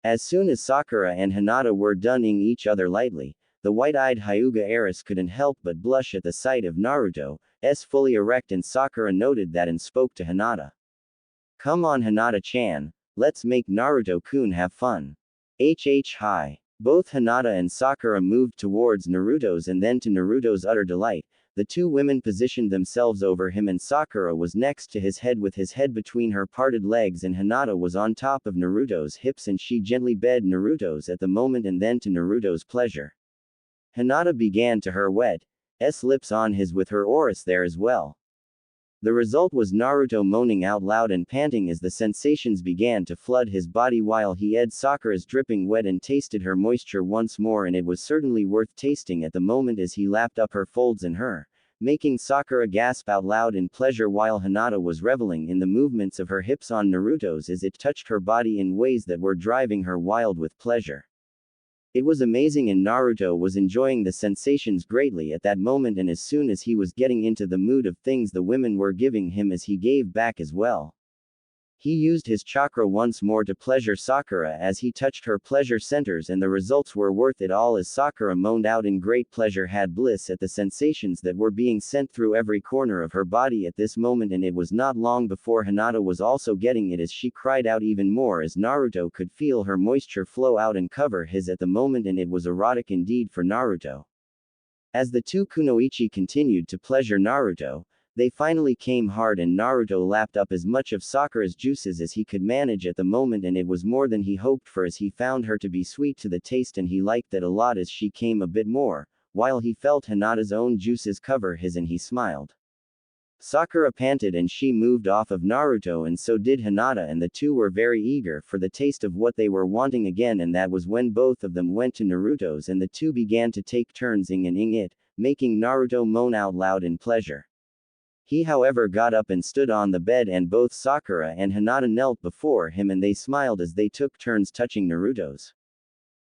As soon as Sakura and Hinata were done ing each other lightly, the white-eyed Hyuga heiress couldn't help but blush at the sight of Naruto's fully erect, and Sakura noted that and spoke to Hinata. "Come on Hinata-chan, let's make Naruto-kun have fun." Hi. Both Hinata and Sakura moved towards Naruto's, and then to Naruto's utter delight, the 2 women positioned themselves over him, and Sakura was next to his head with his head between her parted legs, and Hinata was on top of Naruto's hips, and she gently bed Naruto's at the moment, and then to Naruto's pleasure, Hinata began to her wet lips on his with her oris there as well. The result was Naruto moaning out loud and panting as the sensations began to flood his body while he ed Sakura's dripping wet and tasted her moisture once more, and it was certainly worth tasting at the moment as he lapped up her folds in her, making Sakura gasp out loud in pleasure while Hinata was reveling in the movements of her hips on Naruto's as it touched her body in ways that were driving her wild with pleasure. It was amazing, and Naruto was enjoying the sensations greatly at that moment, and as soon as he was getting into the mood of things the women were giving him as he gave back as well. He used his chakra once more to pleasure Sakura as he touched her pleasure centers, and the results were worth it all as Sakura moaned out in great pleasure, had bliss at the sensations that were being sent through every corner of her body at this moment, and it was not long before Hinata was also getting it as she cried out even more as Naruto could feel her moisture flow out and cover his at the moment, and it was erotic indeed for Naruto. As the 2 kunoichi continued to pleasure Naruto, they finally came hard, and Naruto lapped up as much of Sakura's juices as he could manage at the moment, and it was more than he hoped for as he found her to be sweet to the taste, and he liked that a lot as she came a bit more, while he felt Hinata's own juices cover his, and he smiled. Sakura panted and she moved off of Naruto, and so did Hinata, and the 2 were very eager for the taste of what they were wanting again, and that was when both of them went to Naruto's and the 2 began to take turns ing and ing it, making Naruto moan out loud in pleasure. He however got up and stood on the bed, and both Sakura and Hinata knelt before him, and they smiled as they took turns touching Naruto's.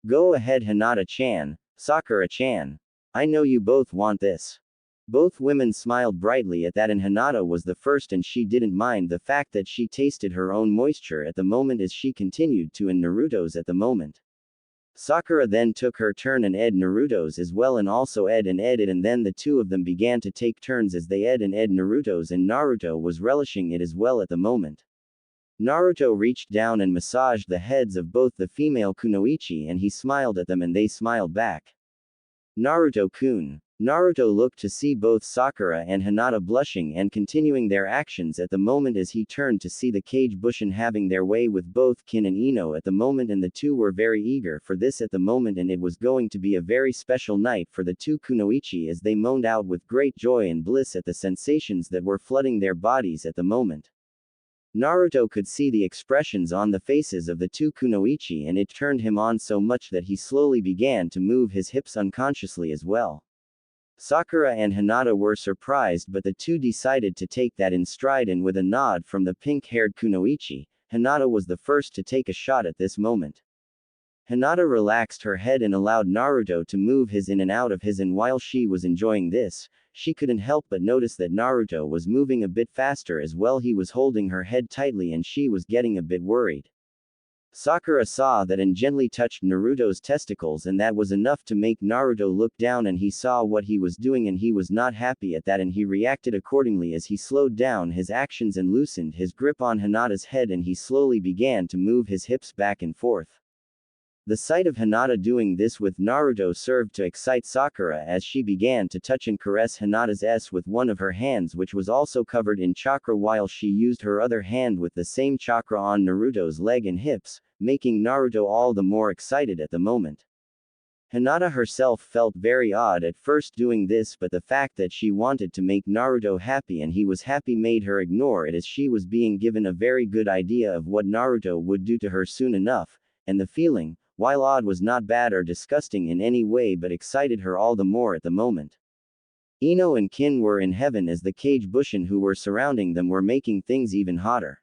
"Go ahead Hinata-chan, Sakura-chan. I know you both want this." Both women smiled brightly at that, and Hinata was the first, and she didn't mind the fact that she tasted her own moisture at the moment as she continued to in Naruto's at the moment. Sakura then took her turn and ed Naruto's as well, and also ed and ed it, and then the 2 of them began to take turns as they ed and ed Naruto's, and Naruto was relishing it as well at the moment. Naruto reached down and massaged the heads of both the female kunoichi, and he smiled at them and they smiled back. Naruto-kun. Naruto looked to see both Sakura and Hinata blushing and continuing their actions at the moment as he turned to see the Kage Bushin having their way with both Kin and Ino at the moment, and the 2 were very eager for this at the moment, and it was going to be a very special night for the 2 kunoichi as they moaned out with great joy and bliss at the sensations that were flooding their bodies at the moment. Naruto could see the expressions on the faces of the 2 kunoichi, and it turned him on so much that he slowly began to move his hips unconsciously as well. Sakura and Hinata were surprised, but the 2 decided to take that in stride, and with a nod from the pink-haired kunoichi, Hinata was the first to take a shot at this moment. Hinata relaxed her head and allowed Naruto to move his in and out of his, and while she was enjoying this, she couldn't help but notice that Naruto was moving a bit faster as well. He was holding her head tightly and she was getting a bit worried. Sakura saw that and gently touched Naruto's testicles, and that was enough to make Naruto look down, and he saw what he was doing and he was not happy at that, and he reacted accordingly as he slowed down his actions and loosened his grip on Hinata's head, and he slowly began to move his hips back and forth. The sight of Hinata doing this with Naruto served to excite Sakura as she began to touch and caress Hinata's S with one of her hands, which was also covered in chakra, while she used her other hand with the same chakra on Naruto's leg and hips, making Naruto all the more excited at the moment. Hinata herself felt very odd at first doing this, but the fact that she wanted to make Naruto happy and he was happy made her ignore it, as she was being given a very good idea of what Naruto would do to her soon enough, and the feeling, while odd, was not bad or disgusting in any way but excited her all the more at the moment. Ino and Kin were in heaven as the Kage Bushin who were surrounding them were making things even hotter.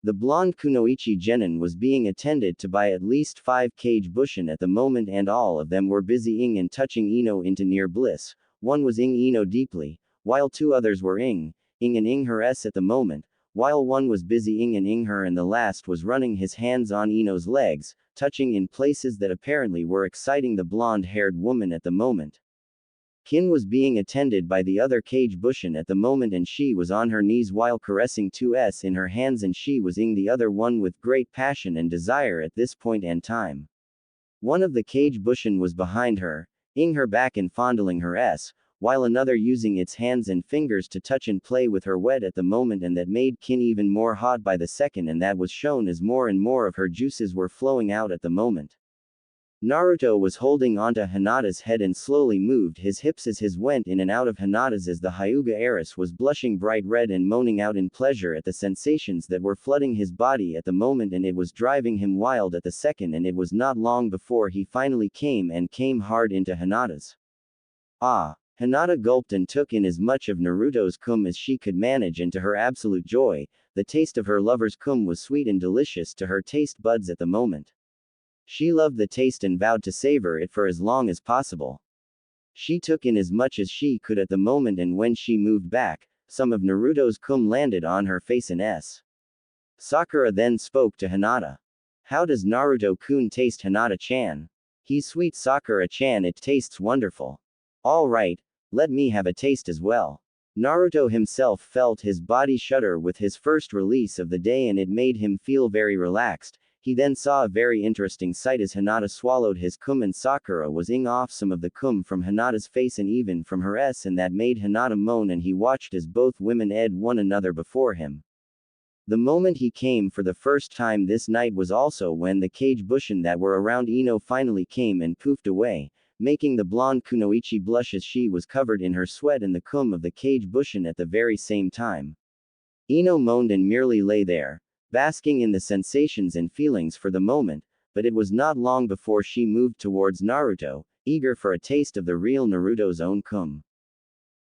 The blonde Kunoichi Genin was being attended to by at least 5 Kage Bushin at the moment, and all of them were busy ing and touching Ino into near bliss. One was ing Ino deeply, while 2 others were ing and ing her S at the moment, while one was busy ing and ing her, and the last was running his hands on Ino's legs, touching in places that apparently were exciting the blonde-haired woman at the moment. Kin was being attended by the other Kage Bushin at the moment, and she was on her knees while caressing 2s in her hands, and she was ing the other one with great passion and desire at this point and time. One of the Kage Bushin was behind her, ing her back and fondling her S, while another using its hands and fingers to touch and play with her wet at the moment, and that made Kin even more hot by the second, and that was shown as more and more of her juices were flowing out at the moment. Naruto was holding onto Hinata's head and slowly moved his hips as his went in and out of Hinata's, as the Hyuga heiress was blushing bright red and moaning out in pleasure at the sensations that were flooding his body at the moment, and it was driving him wild at the second, and it was not long before he finally came hard into Hinata's. Ah! Hinata gulped and took in as much of Naruto's cum as she could manage, and to her absolute joy, the taste of her lover's cum was sweet and delicious to her taste buds at the moment. She loved the taste and vowed to savor it for as long as possible. She took in as much as she could at the moment, and when she moved back, some of Naruto's cum landed on her face and S. Sakura then spoke to Hinata. "How does Naruto-kun taste, Hinata-chan?" "He's sweet, Sakura-chan, it tastes wonderful." "All right, let me have a taste as well." Naruto himself felt his body shudder with his first release of the day, and it made him feel very relaxed. He then saw a very interesting sight as Hinata swallowed his cum and Sakura was ing off some of the cum from Hinata's face and even from her S, and that made Hinata moan, and he watched as both women ed one another before him. The moment he came for the first time this night was also when the Kage Bushin that were around Ino finally came and poofed away, making the blonde Kunoichi blush as she was covered in her sweat and the cum of the Kage Bushin at the very same time. Ino moaned and merely lay there, basking in the sensations and feelings for the moment, but it was not long before she moved towards Naruto, eager for a taste of the real Naruto's own cum.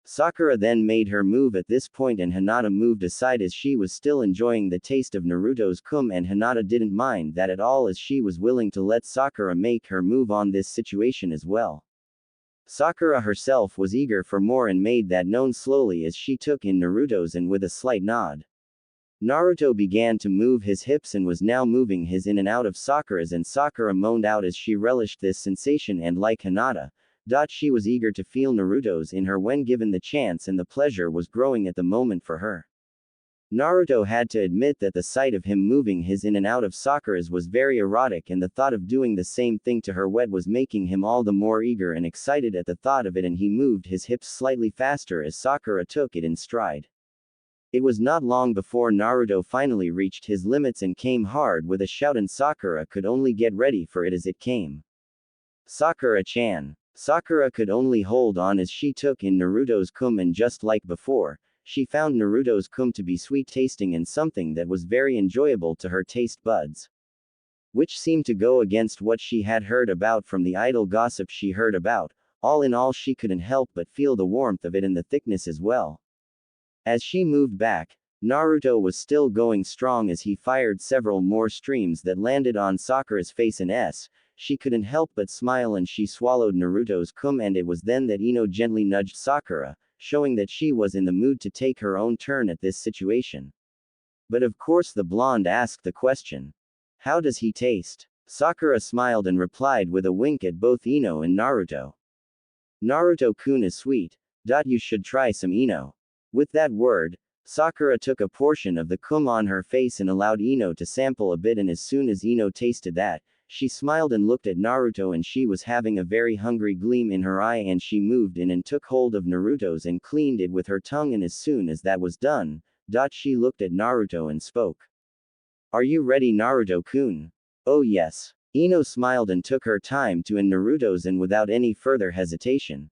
Sakura then made her move at this point, and Hinata moved aside as she was still enjoying the taste of Naruto's cum, and Hinata didn't mind that at all as she was willing to let Sakura make her move on this situation as well. Sakura herself was eager for more and made that known slowly as she took in Naruto's and with a slight nod. Naruto began to move his hips and was now moving his in and out of Sakura's, and Sakura moaned out as she relished this sensation, and like Hinata, she was eager to feel Naruto's in her when given the chance, and the pleasure was growing at the moment for her. Naruto had to admit that the sight of him moving his in and out of Sakura's was very erotic, and the thought of doing the same thing to her wet was making him all the more eager and excited at the thought of it, and he moved his hips slightly faster as Sakura took it in stride. It was not long before Naruto finally reached his limits and came hard with a shout, and Sakura could only get ready for it as it came. Sakura-chan. Sakura could only hold on as she took in Naruto's cum, and just like before, she found Naruto's cum to be sweet tasting and something that was very enjoyable to her taste buds, which seemed to go against what she had heard about from the idle gossip she heard about. All in all, she couldn't help but feel the warmth of it and the thickness as well. As she moved back, Naruto was still going strong as he fired several more streams that landed on Sakura's face and S. she couldn't help but smile and she swallowed Naruto's cum, and it was then that Ino gently nudged Sakura, showing that she was in the mood to take her own turn at this situation. But of course the blonde asked the question. How does he taste? Sakura smiled and replied with a wink at both Ino and Naruto. Naruto-kun is sweet. You should try some Ino. With that word, Sakura took a portion of the cum on her face and allowed Ino to sample a bit, and as soon as Ino tasted that, she smiled and looked at Naruto, and she was having a very hungry gleam in her eye, and she moved in and took hold of Naruto's and cleaned it with her tongue, and as soon as that was done, she looked at Naruto and spoke. Are you ready, Naruto-kun? Oh yes. Ino smiled and took her time to in Naruto's and without any further hesitation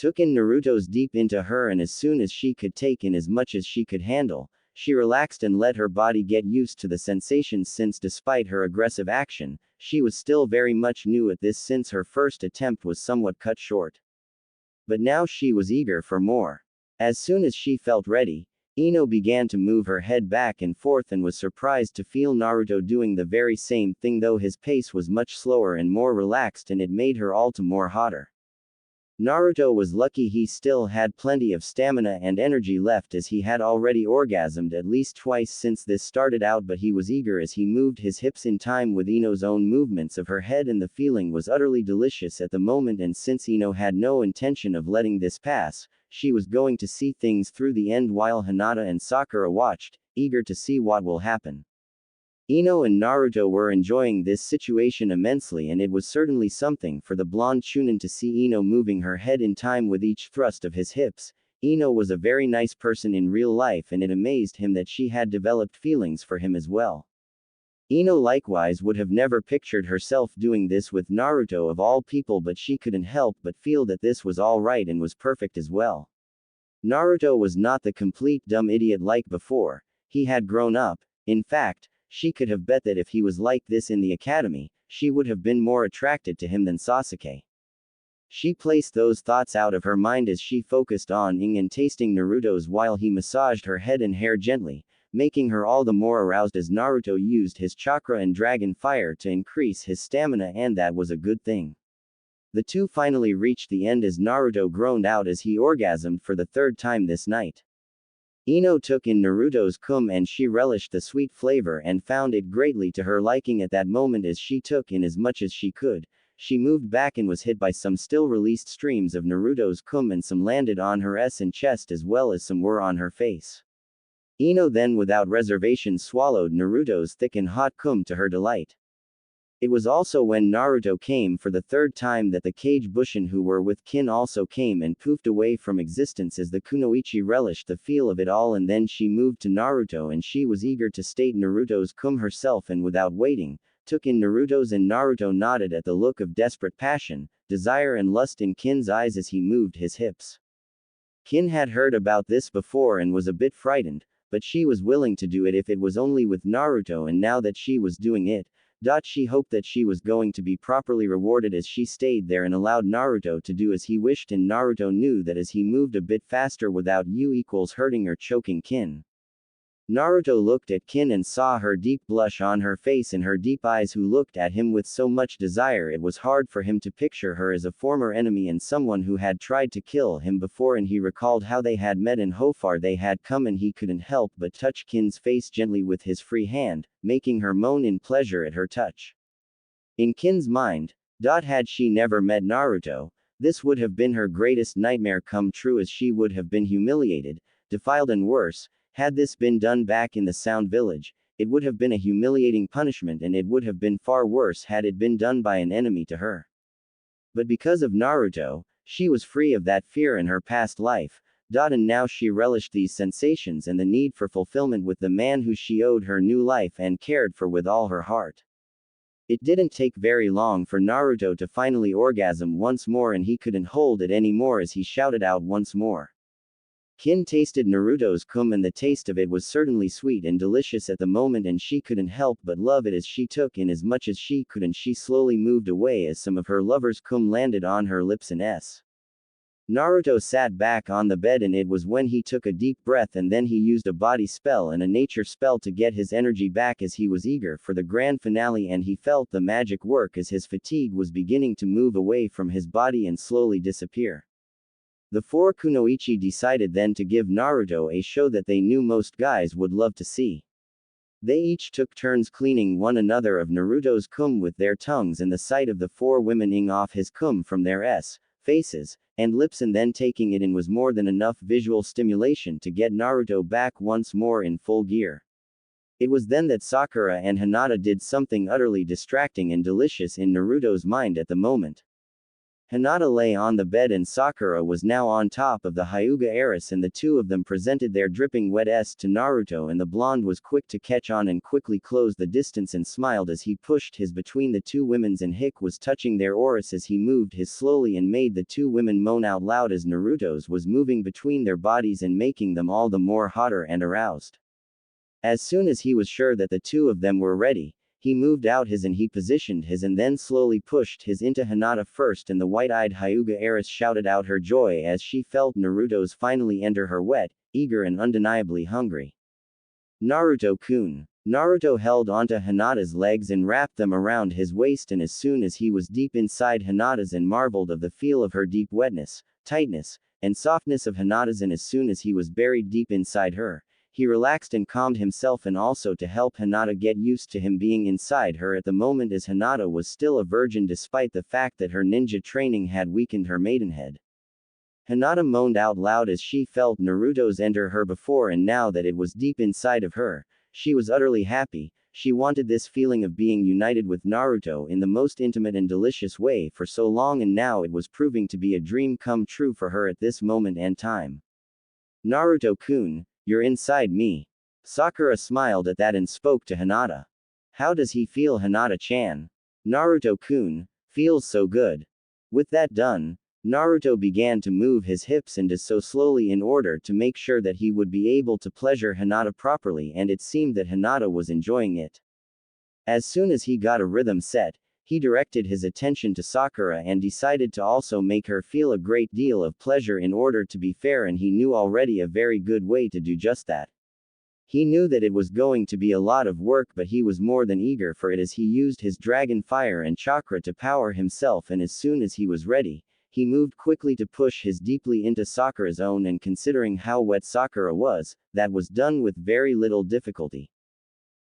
took in Naruto's deep into her, and as soon as she could take in as much as she could handle, she relaxed and let her body get used to the sensations, since despite her aggressive action, she was still very much new at this since her first attempt was somewhat cut short. But now she was eager for more. As soon as she felt ready, Ino began to move her head back and forth and was surprised to feel Naruto doing the very same thing, though his pace was much slower and more relaxed, and it made her all the more hotter. Naruto was lucky he still had plenty of stamina and energy left, as he had already orgasmed at least twice since this started out, but he was eager as he moved his hips in time with Ino's own movements of her head, and the feeling was utterly delicious at the moment, and since Ino had no intention of letting this pass, she was going to see things through the end while Hinata and Sakura watched, eager to see what will happen. Ino and Naruto were enjoying this situation immensely, and it was certainly something for the blonde chunin to see Ino moving her head in time with each thrust of his hips. Ino was a very nice person in real life, and it amazed him that she had developed feelings for him as well. Ino likewise would have never pictured herself doing this with Naruto of all people, but she couldn't help but feel that this was all right and was perfect as well. Naruto was not the complete dumb idiot like before. He had grown up. In fact, she could have bet that if he was like this in the academy, she would have been more attracted to him than Sasuke. She placed those thoughts out of her mind as she focused on eating and tasting Naruto's while he massaged her head and hair gently, making her all the more aroused as Naruto used his chakra and dragon fire to increase his stamina, and that was a good thing. The two finally reached the end as Naruto groaned out as he orgasmed for the third time this night. Ino took in Naruto's cum and she relished the sweet flavor and found it greatly to her liking at that moment. As she took in as much as she could, she moved back and was hit by some still released streams of Naruto's cum, and some landed on her and chest as well as some were on her face. Ino then without reservation swallowed Naruto's thick and hot cum to her delight. It was also when Naruto came for the third time that the Kage Bushin who were with Kin also came and poofed away from existence, as the Kunoichi relished the feel of it all, and then she moved to Naruto and she was eager to state Naruto's cum herself, and without waiting, took in Naruto's, and Naruto nodded at the look of desperate passion, desire and lust in Kin's eyes as he moved his hips. Kin had heard about this before and was a bit frightened, but she was willing to do it if it was only with Naruto, and now that she was doing it, she hoped that she was going to be properly rewarded as she stayed there and allowed Naruto to do as he wished, and Naruto knew that as he moved a bit faster without hurting or choking Kin. Naruto looked at Kin and saw her deep blush on her face and her deep eyes, who looked at him with so much desire it was hard for him to picture her as a former enemy and someone who had tried to kill him before, and he recalled how they had met and how far they had come, and he couldn't help but touch Kin's face gently with his free hand, making her moan in pleasure at her touch. In Kin's mind, had she never met Naruto, this would have been her greatest nightmare come true, as she would have been humiliated, defiled and worse. Had this been done back in the Sound Village, it would have been a humiliating punishment, and it would have been far worse had it been done by an enemy to her. But because of Naruto, she was free of that fear in her past life, and now she relished these sensations and the need for fulfillment with the man who she owed her new life and cared for with all her heart. It didn't take very long for Naruto to finally orgasm once more, and he couldn't hold it anymore as he shouted out once more. Kin tasted Naruto's cum, and the taste of it was certainly sweet and delicious at the moment, and she couldn't help but love it as she took in as much as she could, and she slowly moved away as some of her lover's cum landed on her lips and Naruto sat back on the bed, and it was when he took a deep breath and then he used a body spell and a nature spell to get his energy back, as he was eager for the grand finale, and he felt the magic work as his fatigue was beginning to move away from his body and slowly disappear. The four kunoichi decided then to give Naruto a show that they knew most guys would love to see. They each took turns cleaning one another of Naruto's cum with their tongues, and the sight of the four women ing off his cum from their faces and lips and then taking it in was more than enough visual stimulation to get Naruto back once more in full gear. It was then that Sakura and Hinata did something utterly distracting and delicious in Naruto's mind at the moment. Hinata lay on the bed and Sakura was now on top of the Hyuga heiress, and the two of them presented their dripping wet s to Naruto, and the blonde was quick to catch on and quickly closed the distance and smiled as he pushed his between the two women's, and Hick was touching their auras as he moved his slowly and made the two women moan out loud as Naruto's was moving between their bodies and making them all the more hotter and aroused. As soon as he was sure that the two of them were ready, he moved out his and he positioned his and then slowly pushed his into Hinata first, and the white-eyed Hyuga heiress shouted out her joy as she felt Naruto's finally enter her, wet, eager and undeniably hungry. Naruto-kun. Naruto held onto Hinata's legs and wrapped them around his waist, and as soon as he was deep inside Hinata's and marveled of the feel of her deep wetness, tightness, and softness of Hinata's, and as soon as he was buried deep inside her, he relaxed and calmed himself, and also to help Hinata get used to him being inside her at the moment, as Hinata was still a virgin despite the fact that her ninja training had weakened her maidenhead. Hinata moaned out loud as she felt Naruto's enter her before, and now that it was deep inside of her, she was utterly happy. She wanted this feeling of being united with Naruto in the most intimate and delicious way for so long, and now it was proving to be a dream come true for her at this moment and time. Naruto-kun, you're inside me. Sakura smiled at that and spoke to Hinata. How does he feel, Hinata-chan? Naruto-kun, feels so good. With that done, Naruto began to move his hips and so slowly in order to make sure that he would be able to pleasure Hinata properly, and it seemed that Hinata was enjoying it. As soon as he got a rhythm set, he directed his attention to Sakura and decided to also make her feel a great deal of pleasure in order to be fair, and he knew already a very good way to do just that. He knew that it was going to be a lot of work, but he was more than eager for it as he used his dragon fire and chakra to power himself, and as soon as he was ready, he moved quickly to push his deeply into Sakura's own, and considering how wet Sakura was, that was done with very little difficulty.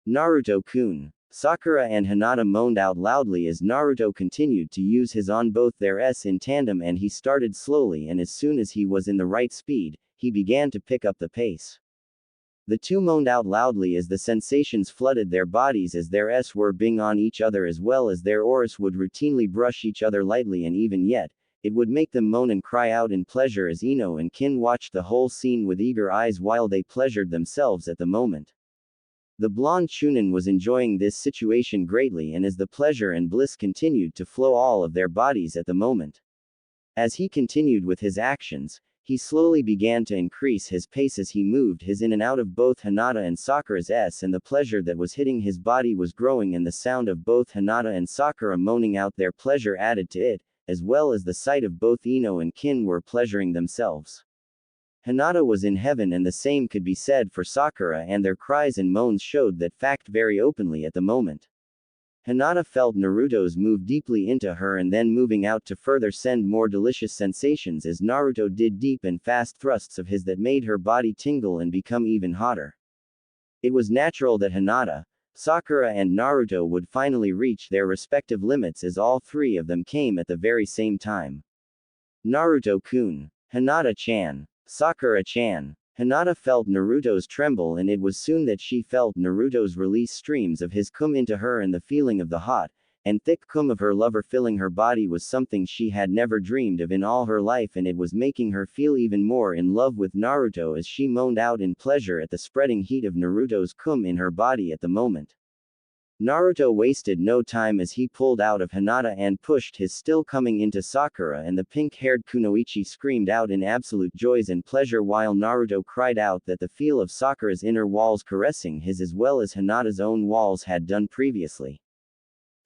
Naruto-kun. Sakura and Hinata moaned out loudly as Naruto continued to use his on both their s in tandem, and he started slowly, and as soon as he was in the right speed, he began to pick up the pace. The two moaned out loudly as the sensations flooded their bodies as their s were being on each other, as well as their auras would routinely brush each other lightly, and even yet, it would make them moan and cry out in pleasure as Ino and Kin watched the whole scene with eager eyes while they pleasured themselves at the moment. The blonde Chunin was enjoying this situation greatly, and as the pleasure and bliss continued to flow all of their bodies at the moment. As he continued with his actions, he slowly began to increase his pace as he moved his in and out of both Hinata and Sakura's s, and the pleasure that was hitting his body was growing, and the sound of both Hinata and Sakura moaning out their pleasure added to it, as well as the sight of both Ino and Kin were pleasuring themselves. Hinata was in heaven, and the same could be said for Sakura, and their cries and moans showed that fact very openly at the moment. Hinata felt Naruto's move deeply into her and then moving out to further send more delicious sensations as Naruto did deep and fast thrusts of his that made her body tingle and become even hotter. It was natural that Hinata, Sakura and Naruto would finally reach their respective limits as all three of them came at the very same time. Naruto-kun. Hinata-chan. Sakura-chan. Hinata felt Naruto's tremble, and it was soon that she felt Naruto's release streams of his cum into her, and the feeling of the hot and thick cum of her lover filling her body was something she had never dreamed of in all her life, and it was making her feel even more in love with Naruto as she moaned out in pleasure at the spreading heat of Naruto's cum in her body at the moment. Naruto wasted no time as he pulled out of Hinata and pushed his still coming into Sakura, and the pink-haired kunoichi screamed out in absolute joys and pleasure while Naruto cried out that the feel of Sakura's inner walls caressing his as well as Hinata's own walls had done previously.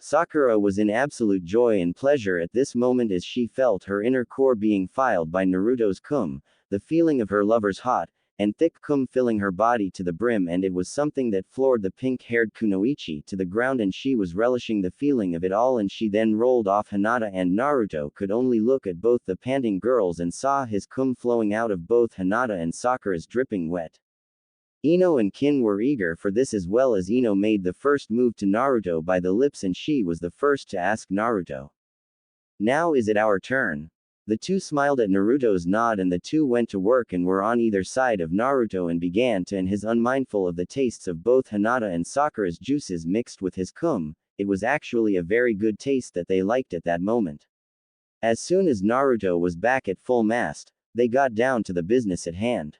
Sakura was in absolute joy and pleasure at this moment as she felt her inner core being filled by Naruto's cum, the feeling of her lover's hot and thick cum filling her body to the brim, and it was something that floored the pink-haired kunoichi to the ground, and she was relishing the feeling of it all. And she then rolled off Hinata, and Naruto could only look at both the panting girls and saw his cum flowing out of both Hinata and Sakura's dripping wet. Ino and Kin were eager for this as well, as Ino made the first move to Naruto by the lips, and she was the first to ask Naruto, "Now is it our turn?" The two smiled at Naruto's nod, and the two went to work and were on either side of Naruto and began to, and his unmindful of the tastes of both Hinata and Sakura's juices mixed with his cum. It was actually a very good taste that they liked at that moment. As soon as Naruto was back at full mast, they got down to the business at hand.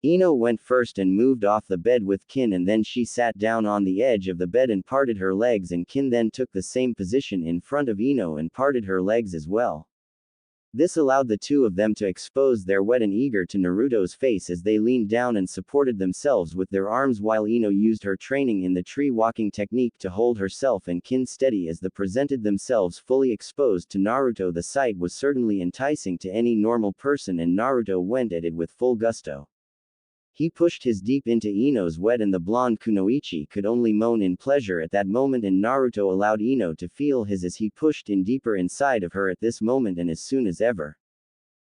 Ino went first and moved off the bed with Kin, and then she sat down on the edge of the bed and parted her legs, and Kin then took the same position in front of Ino and parted her legs as well. This allowed the two of them to expose their wet and eager to Naruto's face as they leaned down and supported themselves with their arms, while Ino used her training in the tree walking technique to hold herself and Kin steady as they presented themselves fully exposed to Naruto. The sight was certainly enticing to any normal person, and Naruto went at it with full gusto. He pushed his deep into Ino's wet, and the blonde kunoichi could only moan in pleasure at that moment, and Naruto allowed Ino to feel his as he pushed in deeper inside of her at this moment, and as soon as ever.